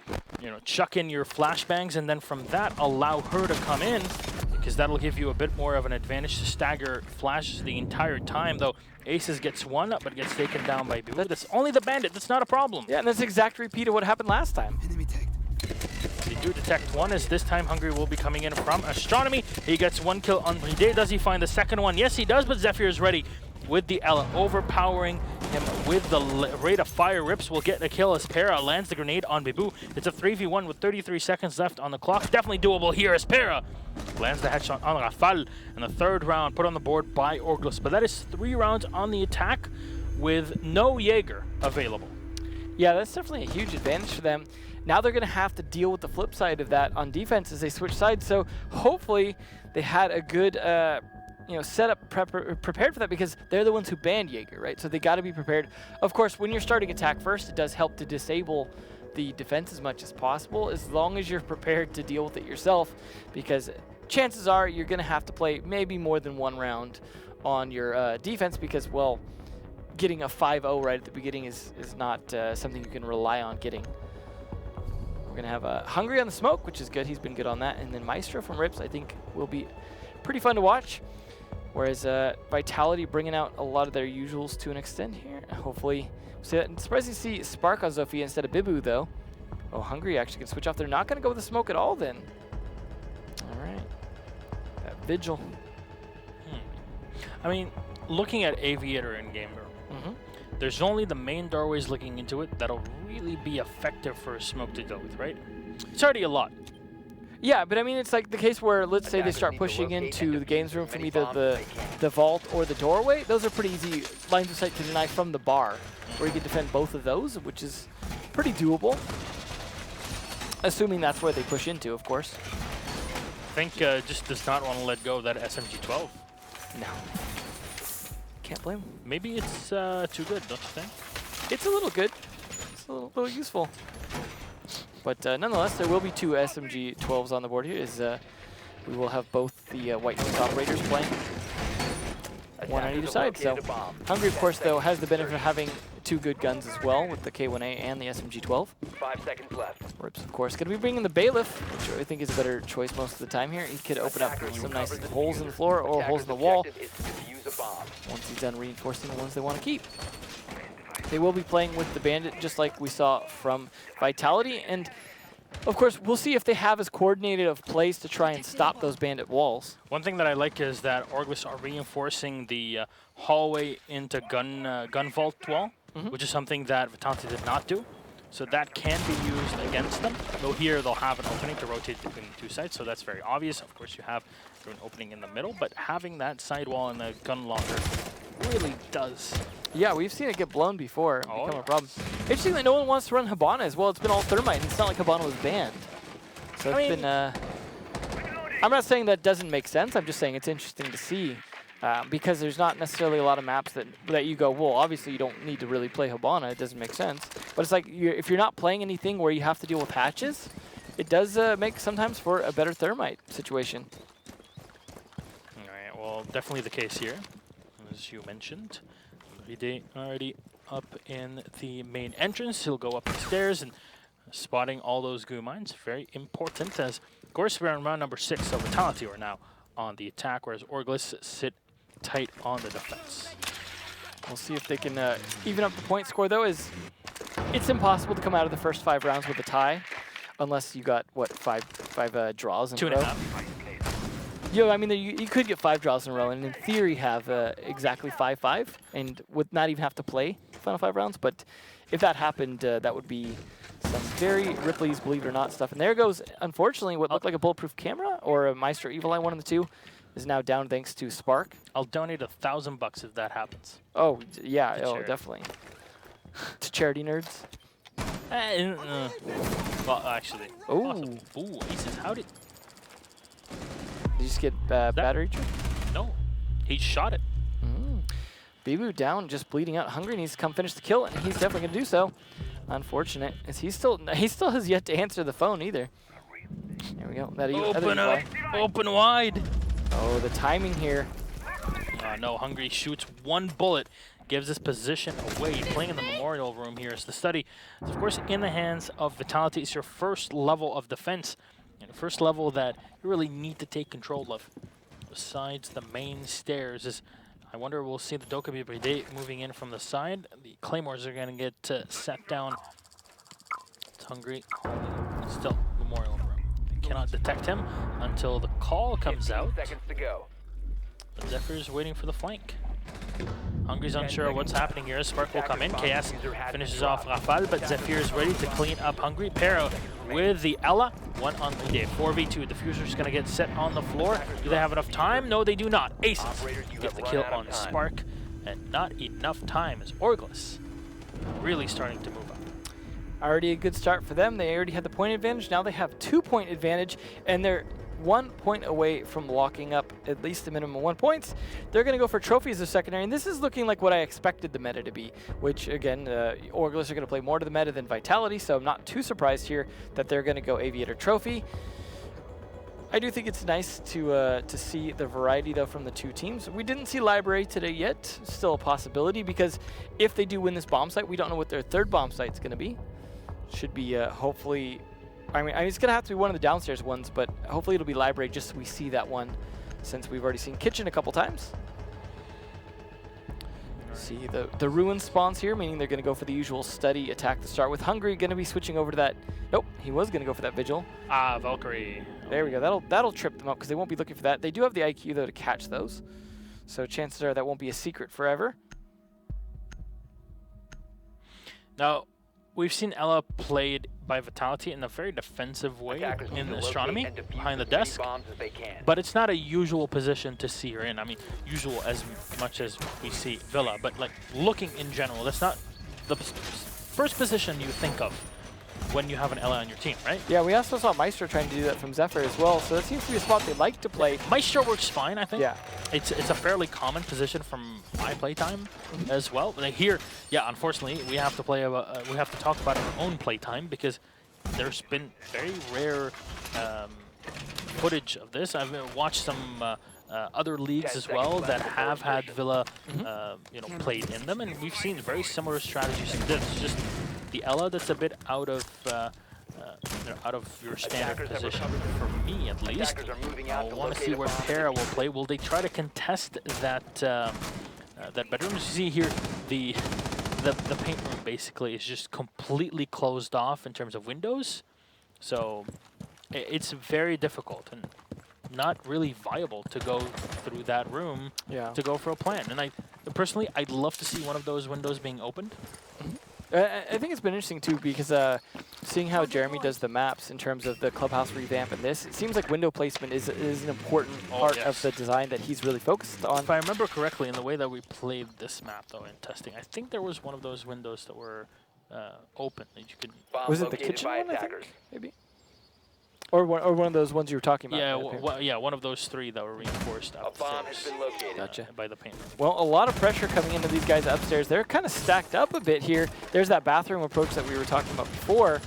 S2: chuck in your flashbangs, and then from that, allow her to come in, because that'll give you a bit more of an advantage to stagger flashes the entire time. Though Aces gets one, but gets taken down by Boo. That's only the Bandit. That's not a problem.
S1: Yeah, and that's the exact repeat of what happened last time.
S2: They do detect one, as this time Hungry will be coming in from Astronomy. He gets 1 kill on Bride. Does he find the second one? Yes, he does, but Zephyr is ready with the Ella, overpowering him with the rate of fire. Rips will get a kill as Para lands the grenade on Bibu. It's a 3v1 with 33 seconds left on the clock. Definitely doable here as Para lands the headshot on Rafal. And the third round put on the board by OrgLess. But that is 3 rounds on the attack with no Jaeger available.
S1: Yeah, that's definitely a huge advantage for them. Now they're going to have to deal with the flip side of that on defense as they switch sides. So hopefully they had a good setup prepared for that, because they're the ones who banned Jaeger, right? So they got to be prepared. Of course, when you're starting attack first, it does help to disable the defense as much as possible, as long as you're prepared to deal with it yourself, because chances are you're going to have to play maybe more than 1 round on your defense, because, well, getting a 5-0 right at the beginning is not something you can rely on getting. We're going to have Hungry on the smoke, which is good. He's been good on that. And then Maestro from Rips, I think, will be pretty fun to watch. Whereas Vitality bringing out a lot of their usuals to an extent here. Hopefully, we'll see that. And surprised to see Spark on Zofia instead of Bibu, though. Oh, Hungry actually can switch off. They're not going to go with the smoke at all, then. All right. That Vigil.
S2: I mean, looking at Aviator in game, there's only the main doorways looking into it that'll really be effective for smoke to deal with, right? It's already a lot.
S1: Yeah, but I mean, it's like the case where, let's say they start pushing into the games room from either the vault or the doorway. Those are pretty easy lines of sight to deny from the bar, where you can defend both of those, which is pretty doable. Assuming that's where they push into, of course.
S2: I think just does not want to let go of that SMG-12.
S1: No. Can't blame him.
S2: Maybe it's too good, don't you think?
S1: It's a little good. It's a little useful. But nonetheless, there will be 2 SMG-12s on the board here. We will have both the White Wings operators playing. One on either side. So Hungry, of course, though, has the benefit of having 2 good guns as well with the K1A and the SMG-12.
S3: 5 seconds left.
S1: Rips, of course, going to be bringing the Bailiff, which I think is a better choice most of the time here. He could open up some nice holes in the floor or holes in the wall once he's done reinforcing the ones they want to keep. They will be playing with the Bandit just like we saw from Vitality, and of course we'll see if they have as coordinated of plays to try and stop those Bandit walls.
S2: One thing that I like is that OrgLess are reinforcing the hallway into gun vault wall, which is something that Vitality did not do. So that can be used against them. Though here they'll have an opening to rotate between the 2 sides, so that's very obvious. Of course you have an opening in the middle, but having that side wall and the gun locker really does.
S1: Yeah, we've seen it get blown before and become a problem. Interesting that no one wants to run Hibana as well. It's been all Thermite, and it's not like Hibana was banned. So it's been, I'm not saying that doesn't make sense. I'm just saying it's interesting to see because there's not necessarily a lot of maps that you go, well, obviously you don't need to really play Hibana. It doesn't make sense. But it's like if you're not playing anything where you have to deal with hatches, it does make sometimes for a better Thermite situation.
S2: All right, well, definitely the case here, as you mentioned. Already up in the main entrance. He'll go up the stairs and spotting all those goo mines. Very important, as of course we're on round number 6, so Vitality are now on the attack, whereas OrgLess sit tight on the defense.
S1: We'll see if they can even up the point score, though. It's impossible to come out of the first 5 rounds with a tie, unless you got, what, five draws in a row?
S2: 2.5.
S1: Yeah, I mean, you could get 5 draws in a row, and in theory have exactly 5-5, and would not even have to play the final 5 rounds. But if that happened, that would be some very Ripley's Believe It or Not stuff. And there goes, unfortunately, what looked like a bulletproof camera or a Maestro Evil Eye, one of the 2, is now down thanks to Spark.
S2: I'll donate $1,000 if that happens.
S1: Oh, yeah,
S2: charity.
S1: Definitely. To charity nerds.
S2: Well, actually.
S1: Ooh.
S2: Awesome. Ooh, aces, how did...
S1: Did you just get battery trick?
S2: No, he shot it.
S1: Bibu down, just bleeding out. Hungry needs to come finish the kill, and he's definitely going to do so. Unfortunate, as he still has yet to answer the phone either. There we go.
S2: Open up, open wide.
S1: Oh, the timing here.
S2: No, Hungry shoots 1 bullet, gives his position away. Playing in the Memorial Room here as the study is, of course, in the hands of Vitality. It's your first level of defense. And the first level that you really need to take control of, besides the main stairs, is I wonder we'll see the Dokkaebi Brigade moving in from the side. The Claymores are going to get set down. It's Hungry. Still, Memorial Room. They cannot detect him until the call comes out.
S3: 15 seconds to go.
S2: But Zephyr's waiting for the flank. Hungry's unsure what's happening here. Spark will come in. KS finishes off Rafale, but Zephyr is ready to clean up Hungry. Pero with the Ela, 1 on 3 day. 4v2. Diffuser's going to get set on the floor. Do they have enough time? No, they do not. Aces get the kill on Spark, and not enough time as OrgLess really starting to move up.
S1: Already a good start for them. They already had the point advantage. Now they have 2-point advantage, and they're 1 point away from locking up at least a minimum of 1 point. They're going to go for trophies as secondary, and this is looking like what I expected the meta to be, which, again, OrgLess are going to play more to the meta than Vitality, so I'm not too surprised here that they're going to go Aviator Trophy. I do think it's nice to see the variety, though, from the 2 teams. We didn't see Library today yet. Still a possibility, because if they do win this bomb site, we don't know what their 3rd bomb site's going to be. Should be, hopefully... I mean, it's going to have to be one of the downstairs ones, but hopefully it'll be Library just so we see that one, since we've already seen Kitchen a couple times. See the ruin spawns here, meaning they're going to go for the usual steady attack to start with. Hungry going to be switching over to that. Nope, he was going to go for that Vigil.
S2: Ah, Valkyrie.
S1: There we go. That'll trip them up because they won't be looking for that. They do have the IQ though to catch those, so chances are that won't be a secret forever.
S2: Now, we've seen Ella played by Vitality in a very defensive way
S3: Attackers need
S2: in
S3: to locate
S2: Astronomy,
S3: and defuse
S2: behind the
S3: as many
S2: desk.
S3: bombs as they can.
S2: But it's not a usual position to see her in. I mean, usual as much as we see Villa, but like looking in general, that's not the first position you think of when you have an Ella on your team, right?
S1: Yeah, we also saw Maestro trying to do that from Zephyr as well, so that seems to be a spot they like to play.
S2: Maestro works fine, I think.
S1: Yeah.
S2: It's a fairly common position from my playtime as well. But here, yeah, unfortunately, we have to we have to talk about our own playtime because there's been very rare footage of this. I've watched some other leagues as well that have had Villa, you know, played in them, and we've seen very similar strategies to this. It's just the Ella that's a bit out of you know, out of your standard position for me at least. I want to see where Para will play. Will they try to contest that that bedroom? You see here the paint room basically is just completely closed off in terms of windows, so it's very difficult and not really viable to go through that room to go for a plan. And personally, I'd love to see one of those windows being opened.
S1: I think it's been interesting too because seeing how Jeremy does the maps in terms of the clubhouse revamp and this, it seems like window placement is an important part of the design that he's really focused on.
S2: If I remember correctly, in the way that we played this map though in testing, I think there was one of those windows that were open that you could.
S1: Was it the kitchen one? I think maybe. Or one of those ones you were talking about.
S2: Yeah, yeah, one of those three that were reinforced upstairs.
S1: Gotcha.
S2: By the paint room.
S1: Well, a lot of pressure coming into these guys upstairs. They're kind of stacked up a bit here. There's that bathroom approach that we were talking about before.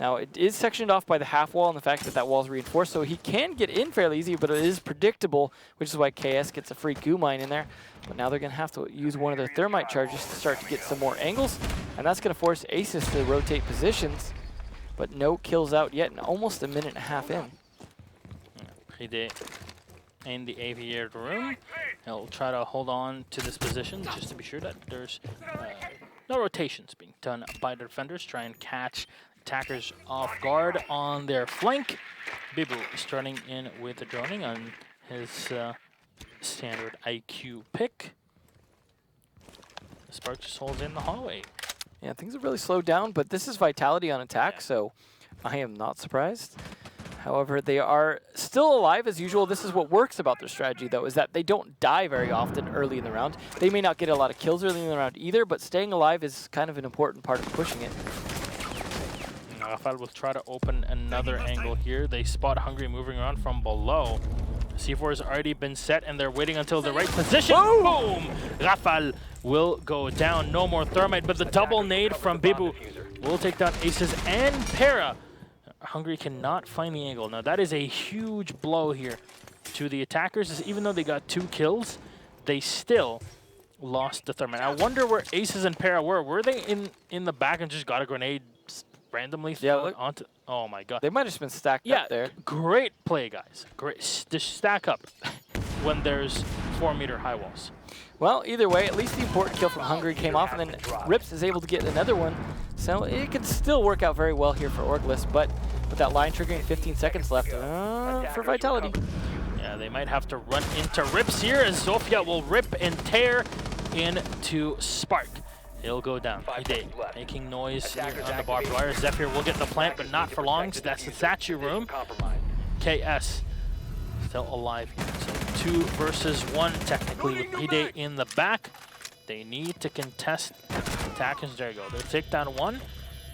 S1: Now, it is sectioned off by the half wall and the fact that that wall is reinforced, so he can get in fairly easy, but it is predictable, which is why KS gets a free goo mine in there. But now they're going to have to use one of their thermite charges to start to get some more angles, and that's going to force Aces to rotate positions. But no kills out yet, and almost a minute and a half in.
S2: Hide in the aviator room. He'll try to hold on to this position just to be sure that there's no rotations being done by the defenders. Try and catch attackers off guard on their flank. Bibu starting in with the droning on his standard IQ pick. Spark just holds in the hallway.
S1: Yeah, things have really slowed down, but this is Vitality on attack, so I am not surprised. However, they are still alive as usual. This is what works about their strategy, though, is that they don't die very often early in the round. They may not get a lot of kills early in the round either, but staying alive is kind of an important part of pushing it.
S2: Rafael will try to open another angle here. They spot Hungry moving around from below. C4 has already been set, and they're waiting until the right position. Boom! Rafael will go down. No more thermite, but the double nade from Bibu will take down Aces and Para. Hungry cannot find the angle. Now, that is a huge blow here to the attackers. Even though they got 2 kills, they still lost the thermite. I wonder where Aces and Para were. Were they in the back and just got a grenade randomly thrown onto? Oh my god.
S1: They might have just been stacked up there.
S2: Great play, guys. Great. Just stack up when there's 4-meter high walls.
S1: Well, either way, at least the important kill from Hungry came off, and then Rips is able to get another one. So it can still work out very well here for OrgLess, but with that line triggering 15 seconds left for Vitality.
S2: Yeah, they might have to run into Rips here as Zofia will rip and tear into Spark. He'll go down. He did. Making noise here on the barbed wire. Zephyr will get the plant, but not for long. So that's the statue room. KS still alive here. So 2 versus 1 technically with Hide in the back. They need to contest attackers. There you go. They'll take down 1.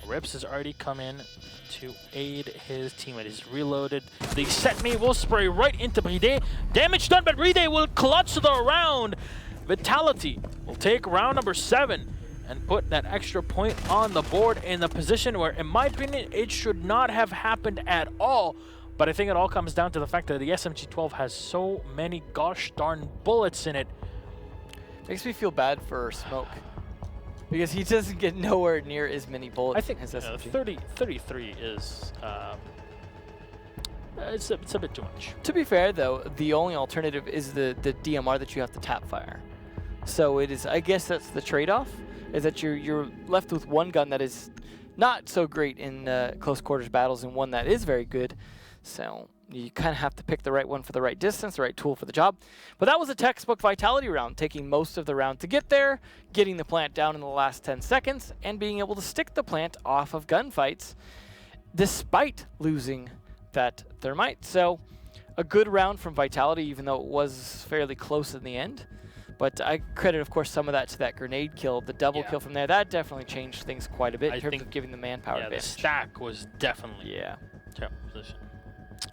S2: Rips has already come in to aid his teammate. He's reloaded. The set me will spray right into Bride. Damage done, but Bride will clutch the round. Vitality will take round number 7 and put that extra point on the board in the position where, in my opinion, it should not have happened at all. But I think it all comes down to the fact that the SMG-12 has so many gosh darn bullets in it.
S1: Makes me feel bad for Smoke, because he doesn't get nowhere near as many bullets.
S2: I think
S1: as SMG.
S2: 33 is it's a bit too much.
S1: To be fair, though, the only alternative is the DMR that you have to tap fire. So it is. I guess that's the trade-off, is that you're left with one gun that is not so great in close quarters battles and one that is very good. So you kind of have to pick the right one for the right distance, the right tool for the job. But that was a textbook Vitality round, taking most of the round to get there, getting the plant down in the last 10 seconds, and being able to stick the plant off of gunfights despite losing that thermite. So a good round from Vitality, even though it was fairly close in the end. But I credit, of course, some of that to that grenade kill, the double kill from there. That definitely changed things quite a bit in terms of giving the manpower advantage.
S2: The stack was definitely terrible position.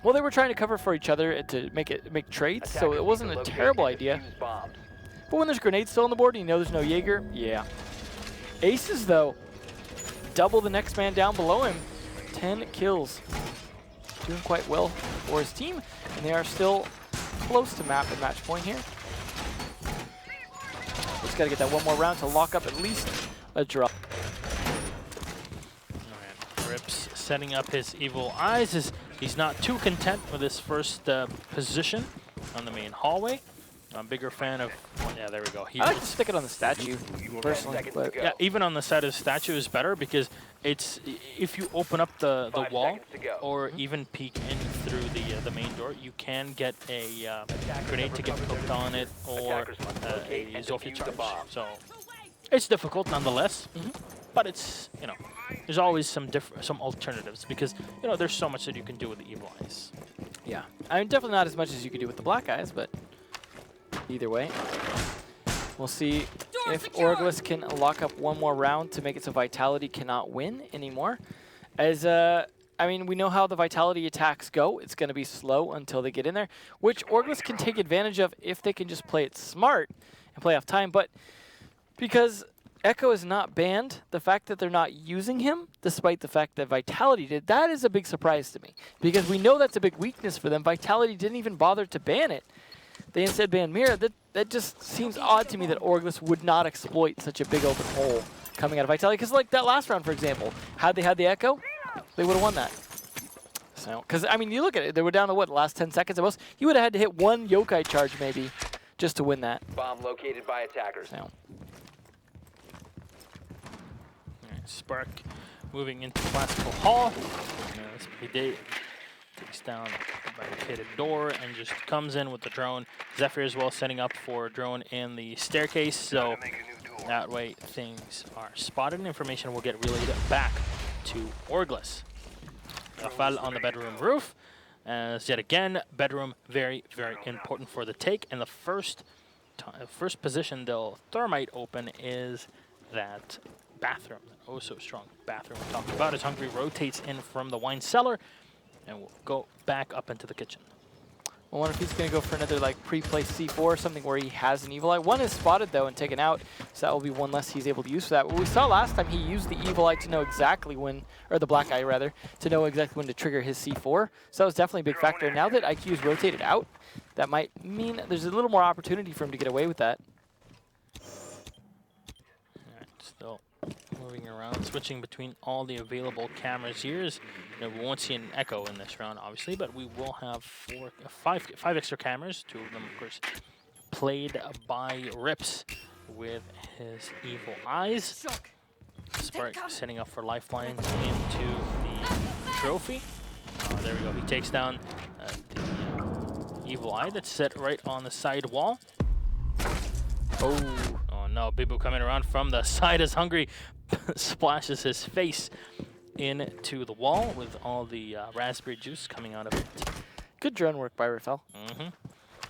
S1: Well, they were trying to cover for each other to make trades, so it wasn't a terrible idea. But when there's grenades still on the board and you know there's no Jaeger, yeah. Aces, though, double the next man down below him. 10 kills. Doing quite well for his team, and they are still close to map and match point here. Just got to get that one more round to lock up at least a draw.
S2: Alright, Rips setting up his evil eyes. He's not too content with his first position on the main hallway. I'm a bigger fan of... Yeah, there we go.
S1: I like to stick it on the statue, personally. But
S2: yeah, even on the side of the statue is better because it's... If you open up the wall or even peek in through the main door, you can get a grenade to get cooked on it or a Zofia charge. So it's difficult nonetheless, but it's, you know, there's always some alternatives because, you know, there's so much that you can do with the evil eyes.
S1: Yeah, I mean, definitely not as much as you could do with the black eyes, but either way, we'll see if OrgLess can lock up one more round to make it so Vitality cannot win anymore. As I mean, we know how the Vitality attacks go. It's going to be slow until they get in there, which OrgLess can take advantage of if they can just play it smart and play off time. But because Echo is not banned, the fact that they're not using him, despite the fact that Vitality did, that is a big surprise to me. Because we know that's a big weakness for them. Vitality didn't even bother to ban it. They instead banned Mira. That just seems odd to me that OrgLess would not exploit such a big open hole coming out of Vitality. Because like that last round, for example, had they had the Echo, they would have won that. So, because, I mean, you look at it, they were down to what, the last 10 seconds at most? You would have had to hit one yokai charge maybe just to win that.
S3: Bomb located by attackers.
S1: So.
S2: Spark moving into Classical Hall. He takes down the barricaded door and just comes in with the drone. Zephyr as well setting up for a drone in the staircase, so that way things are spotted and information will get relayed back to OrgLess. Rafale on the bedroom roof, as yet again, bedroom very, very important for the take. And the first position they'll thermite open is that bathroom, oh so strong bathroom we talked about, as Hungry rotates in from the wine cellar and we'll go back up into the kitchen.
S1: I wonder if he's going to go for another like pre-placed C4, something where he has an Evil Eye. One is spotted though and taken out, so that will be one less he's able to use for that. What we saw last time, he used the Evil Eye to know exactly when, or the Black Eye rather, to know exactly when to trigger his C4. So that was definitely a big factor. Now that IQ is rotated out, that might mean there's a little more opportunity for him to get away with that.
S2: Alright, still moving around, switching between all the available cameras here. You know, we won't see an Echo in this round, obviously, but we will have five extra cameras. Two of them, of course, played by Rips with his evil eyes. Spark setting up for lifelines into the trophy. There we go. He takes down the evil eye that's set right on the side wall. Oh no, Bibu coming around from the side as Hungry splashes his face into the wall with all the raspberry juice coming out of it.
S1: Good drone work by Rafale.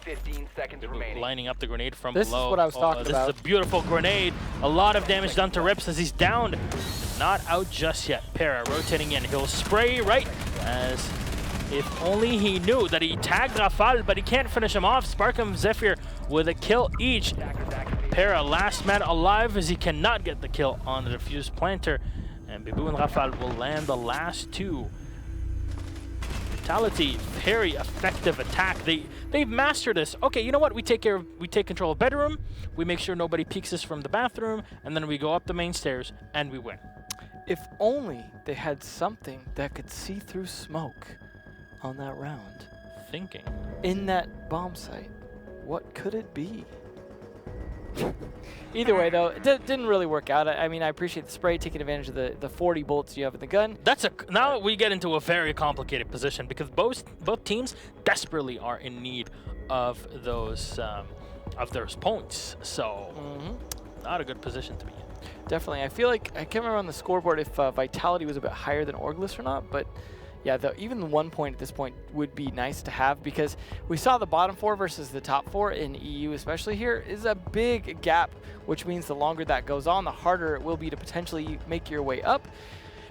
S3: 15 seconds
S2: Bibu
S3: remaining.
S2: lining up the grenade from
S1: This
S2: below.
S1: is what I was talking about.
S2: This is a beautiful grenade. A lot of damage done to Rips as he's downed. Not out just yet. Para rotating in. He'll spray right as if only he knew that he tagged Rafale, but he can't finish him off. Spark and Zephyr with a kill each. Para last man alive as he cannot get the kill on the defused planter. And Bibu and Rafale will land the last two. Vitality, very effective attack. They've mastered this. Okay, you know what? We take control of bedroom. We make sure nobody peeks us from the bathroom, and then we go up the main stairs and we win.
S1: If only they had something that could see through smoke on that round.
S2: Thinking.
S1: In that bomb site, what could it be? Either way, though, it didn't really work out. I mean, I appreciate the spray taking advantage of the 40 bullets you have in the gun.
S2: Now we get into a very complicated position because both teams desperately are in need of those points. So not a good position to be in.
S1: Definitely. I feel like, I can't remember on the scoreboard if Vitality was a bit higher than OrgLess or not, but yeah, even 1 point at this point would be nice to have, because we saw the bottom 4 versus the top 4 in EU, especially here, is a big gap, which means the longer that goes on, the harder it will be to potentially make your way up.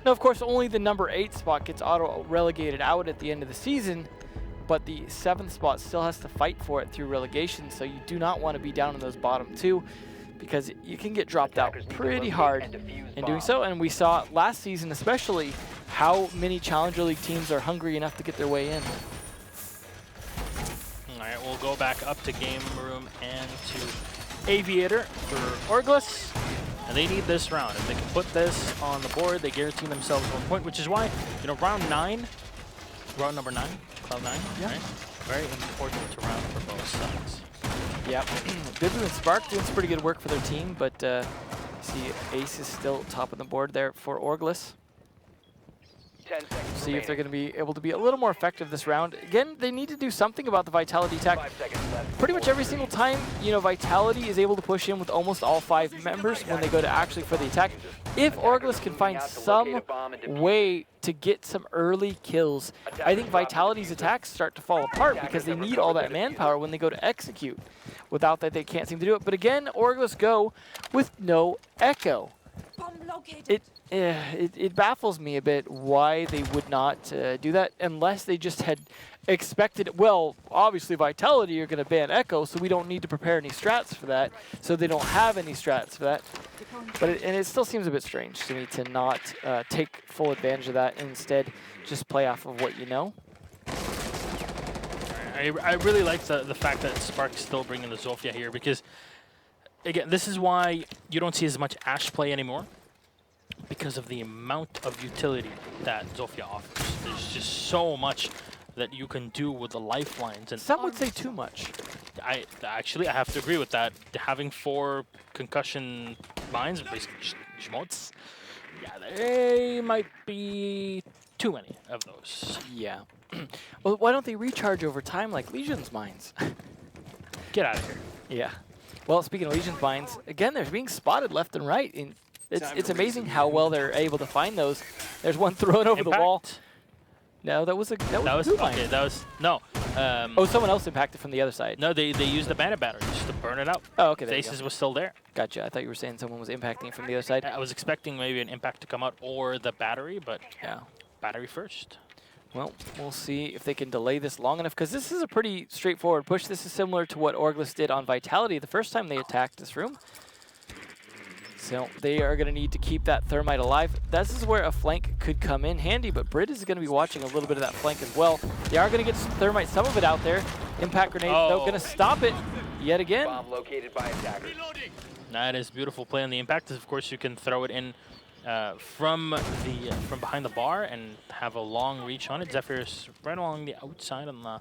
S1: Now, of course, only the number 8 spot gets auto-relegated out at the end of the season, but the 7th spot still has to fight for it through relegation, so you do not want to be down in those bottom 2, because you can get dropped out pretty hard in doing so. And we saw last season especially how many Challenger League teams are hungry enough to get their way in.
S2: All right, we'll go back up to Game Room and to Aviator for OrgLess. And they need this round. If they can put this on the board, they guarantee themselves 1 point, which is why, you know, round number 9, Cloud 9,
S1: yeah,
S2: right? Very important to round for both sides.
S1: Yep. Bibu and Spark doing some pretty good work for their team, but see Ace is still top of the board there for OrgLess.
S3: 10 seconds
S1: See if they're going to be able to be a little more effective this round. Again, they need to do something about the Vitality attack.
S3: 5 seconds left.
S1: Pretty much every single time, you know, Vitality is able to push in with almost all 5 members when they go to actually for the attack. If OrgLess can find some way to get some early kills, I think Vitality's attacks start to fall apart because they need all that manpower when they go to execute. Without that, they can't seem to do it. But again, OrgLess go with no echo. It baffles me a bit why they would not do that, unless they just had expected it. Well, obviously Vitality are going to ban Echo, so we don't need to prepare any strats for that, so they don't have any strats for that. But it still seems a bit strange to me to not take full advantage of that and instead just play off of what you know.
S2: I really like the fact that Spark's still bringing the Zofia here, because, again, this is why you don't see as much Ashe play anymore, because of the amount of utility that Zofia offers. There's just so much that you can do with the lifelines. And
S1: some would say too much.
S2: I have to agree with that. Having 4 concussion mines, basically schmots, yeah, they might be too many of those.
S1: Yeah. Well, why don't they recharge over time like Legion's mines?
S2: Get out of here.
S1: Yeah. Well, speaking of Legion's mines, again, they're being spotted left and right. And it's amazing how well they're able to find those. There's one thrown over the wall. No, that was
S2: okay. That was no.
S1: Oh, someone else impacted from the other side.
S2: No, they used the bandit battery just to burn it out.
S1: Oh, okay.
S2: Aces was still there.
S1: Gotcha. I thought you were saying someone was impacting from the other side.
S2: I was expecting maybe an impact to come out or the battery, but
S1: yeah,
S2: battery first.
S1: Well, we'll see if they can delay this long enough, because this is a pretty straightforward push. This is similar to what OrgLess did on Vitality the first time they attacked this room. So they are going to need to keep that Thermite alive. This is where a flank could come in handy, but Brit is going to be watching a little bit of that flank as well. They are going to get Thermite, some of it out there. Impact grenade, though, going to stop it yet again.
S3: Bomb located by attackers.
S2: That is beautiful play on the impact. Of course, you can throw it in from behind the bar and have a long reach on it. Zephyr is right along the outside on the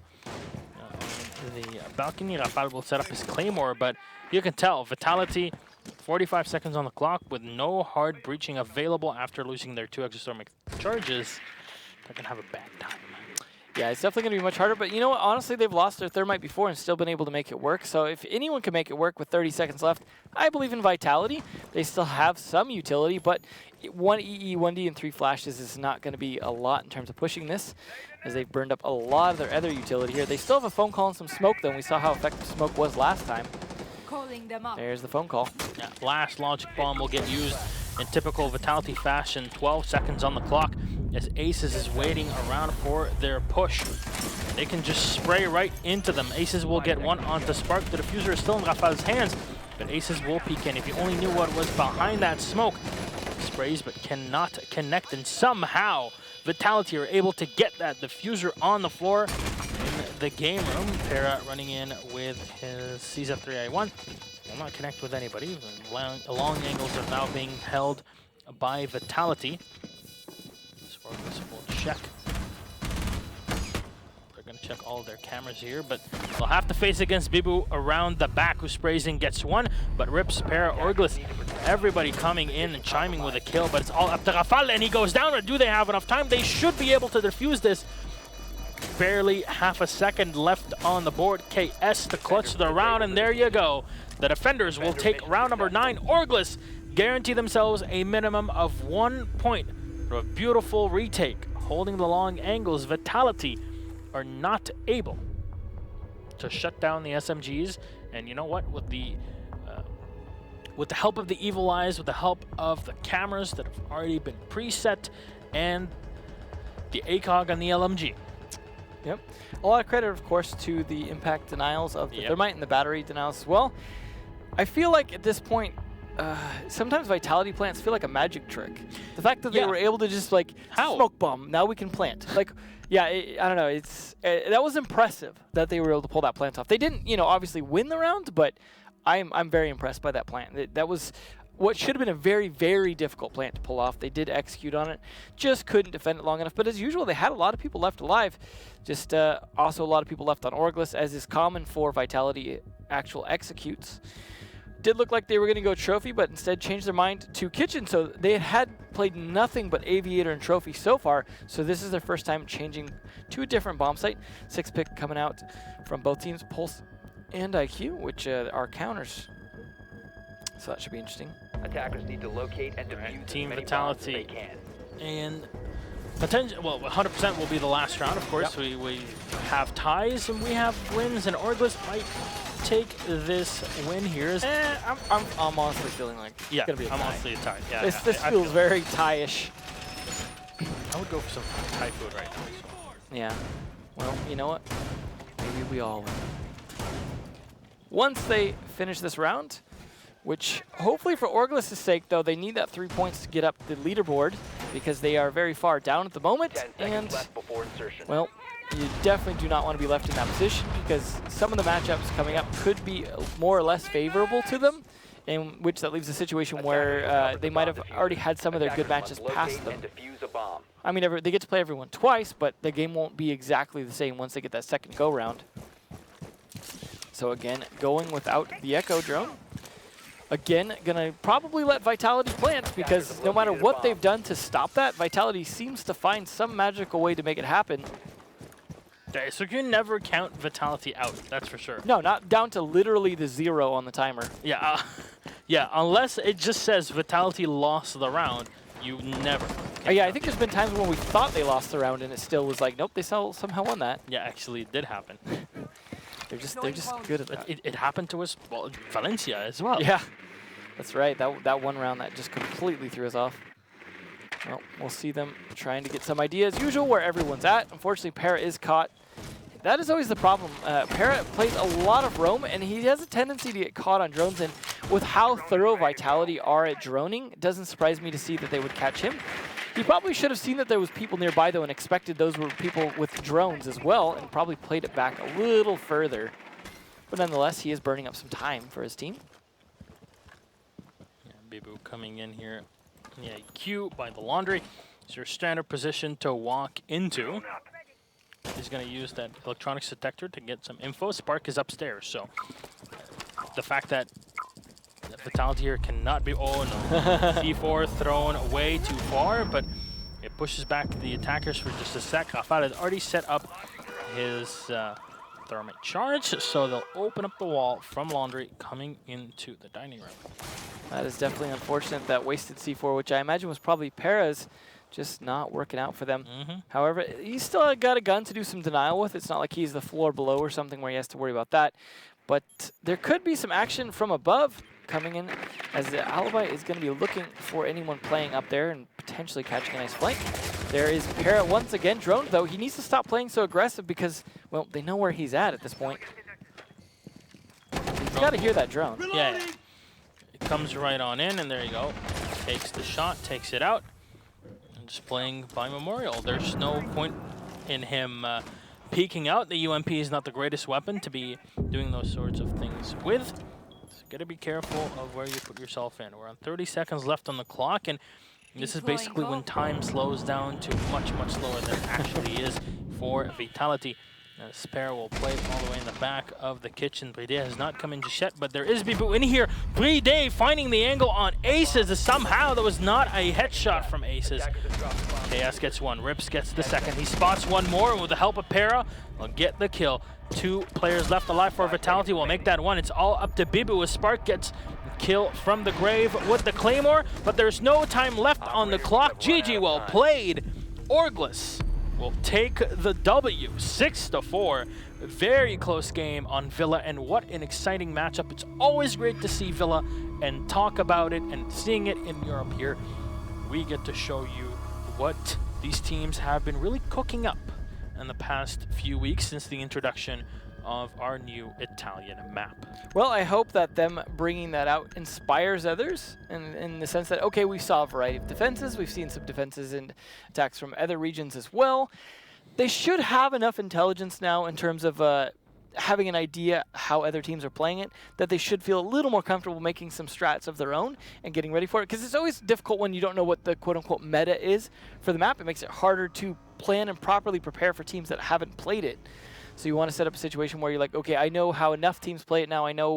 S2: balcony. Rafal will set up his Claymore, but you can tell Vitality, 45 seconds on the clock with no hard breaching available after losing their 2 exothermic charges. They're going to have a bad time.
S1: Yeah, it's definitely going to be much harder, but you know what? Honestly, they've lost their Thermite before and still been able to make it work. So if anyone can make it work with 30 seconds left, I believe in Vitality. They still have some utility, but 1 EE, 1D, and 3 flashes is not going to be a lot in terms of pushing this, as they've burned up a lot of their other utility here. They still have a phone call and some smoke, though, and we saw how effective smoke was last time.
S4: Them up.
S1: There's the phone call.
S2: Yeah, last logic bomb will get used in typical Vitality fashion. 12 seconds on the clock as Aces is waiting around for their push. They can just spray right into them. Aces will get one onto Spark. The diffuser is still in Rafal's hands, but Aces will peek in. If you only knew what was behind that smoke. Sprays but cannot connect, and somehow Vitality are able to get that diffuser on the floor. The game room, Para running in with his CZ3i1. Will not connect with anybody. Long angles are now being held by Vitality. OrgLess will check. They're going to check all of their cameras here, but they'll have to face against Bibu around the back, who sprays in, gets one, but rips Para, OrgLess. Everybody coming in and chiming with a kill, but it's all up to Rafal, and he goes down. Or do they have enough time? They should be able to defuse this. Barely half a second left on the board. KS to clutch the round, and there you go. The defenders will take round number 9. OrgLess guarantee themselves a minimum of 1 point for a beautiful retake. Holding the long angles, Vitality are not able to shut down the SMGs. And you know what? With the help of the Evil Eyes, with the help of the cameras that have already been preset, and the ACOG on the LMG.
S1: Yep. A lot of credit, of course, to the impact denials of the thermite and the battery denials as well. I feel like at this point, sometimes Vitality plants feel like a magic trick. The fact that they were able to just like smoke bomb, now we can plant. Like, yeah, I don't know. It's that was impressive that they were able to pull that plant off. They didn't, obviously win the round, but I'm very impressed by that plant. That was what should have been a very, very difficult plant to pull off. They did execute on it, just couldn't defend it long enough. But as usual, they had a lot of people left alive. Just also a lot of people left on OrgLess, as is common for Vitality actual executes. Did look like they were going to go Trophy, but instead changed their mind to Kitchen. So they had played nothing but Aviator and Trophy so far. So this is their first time changing to a different bomb site. 6 pick coming out from both teams, Pulse and IQ, which are counters. So that should be interesting.
S3: Attackers need to locate and defuse
S2: Team
S3: as many bombs as
S2: Vitality.
S3: they can.
S2: And potential, well, 100% will be the last round, of course.
S1: Yep.
S2: We have ties and we have wins, and OrgLess might take this win here.
S1: I'm honestly feeling like it's gonna be a tie.
S2: I'm honestly a tie. Yeah,
S1: This
S2: I
S1: feels
S2: feel
S1: very tie-ish.
S2: I would go for some Thai food right now. So.
S1: Yeah. Well, you know what? Maybe we all will. Once they finish this round, which hopefully for OrgLess' sake, though, they need that 3 points to get up the leaderboard because they are very far down at the moment.
S3: 10 seconds left before insertion.
S1: Well, you definitely do not want to be left in that position because some of the matchups coming up could be more or less favorable to them, in which that leaves a situation where they might have already had some of their good matches past them. I mean, they get to play everyone twice, but the game won't be exactly the same once they get that second go-round. So again, going without the Echo drone. Again, gonna probably let Vitality plant because no matter what they've done to stop that, Vitality seems to find some magical way to make it happen.
S2: Okay, so you can never count Vitality out, that's for sure.
S1: No, not down to literally the 0 on the timer.
S2: Yeah, yeah, unless it just says Vitality lost the round, you never.
S1: Yeah, I think there's been times when we thought they lost the round and it still was like, nope, they somehow won that.
S2: Yeah, actually it did happen.
S1: They're just good at that.
S2: It happened to us, well, in Valencia as well.
S1: Yeah, that's right. That one round that just completely threw us off. Well, we'll see them trying to get some idea as usual where everyone's at. Unfortunately, Para is caught. That is always the problem. Para plays a lot of roam, and he has a tendency to get caught on drones. And with how thorough Vitality are at droning, it doesn't surprise me to see that they would catch him. He probably should have seen that there was people nearby, though, and expected those were people with drones as well, and probably played it back a little further. But nonetheless, he is burning up some time for his team.
S2: Yeah, Bibu coming in here. Yeah, Q by the laundry. It's your standard position to walk into. He's going to use that electronics detector to get some info. Spark is upstairs, so the fact that Vitality here cannot be, oh no, C4 thrown way too far, but it pushes back the attackers for just a sec. Rafal has already set up his thermite charge, so they'll open up the wall from laundry coming into the dining room.
S1: That is definitely unfortunate, that wasted C4, which I imagine was probably Para's, just not working out for them. However, he's still got a gun to do some denial with. It's not like he's the floor below or something where he has to worry about that. But there could be some action from above coming in, as the Alibi is going to be looking for anyone playing up there and potentially catching a nice flank. There is Para once again droned, though. He needs to stop playing so aggressive because, well, they know where he's at this point. He's got to hear that drone.
S2: Yeah, it comes right on in, and there you go. Takes the shot, takes it out. And just playing by Memorial. There's no point in him peeking out. The UMP is not the greatest weapon to be doing those sorts of things with. So gotta be careful of where you put yourself in. We're on 30 seconds left on the clock, and this is basically when time slows down to much, much slower than it actually is for Vitality. Spare will play it all the way in the back of the kitchen. Bride has not come in just yet, but there is Bibu in here. Bride finding the angle on Aces. Somehow that was not a headshot from Aces. KS gets one, Rips gets the second. He spots one more, and with the help of Para, will get the kill. 2 players left alive for Vitality. Will make that one. It's all up to Bibu as Spark gets kill from the grave with the Claymore, but there's no time left on the clock. GG, well played. OrgLess will take the W, 6-4. Very close game on Villa, and what an exciting matchup. It's always great to see Villa and talk about it, and seeing it in Europe here, we get to show you what these teams have been really cooking up in the past few weeks since the introduction of our new Italian map.
S1: Well, I hope that them bringing that out inspires others in the sense that, okay, we saw a variety of defenses. We've seen some defenses and attacks from other regions as well. They should have enough intelligence now in terms of having an idea how other teams are playing it, that they should feel a little more comfortable making some strats of their own and getting ready for it. Because it's always difficult when you don't know what the quote-unquote meta is for the map. It makes it harder to plan and properly prepare for teams that haven't played it. So you want to set up a situation where you're like, okay, I know how enough teams play it now. I know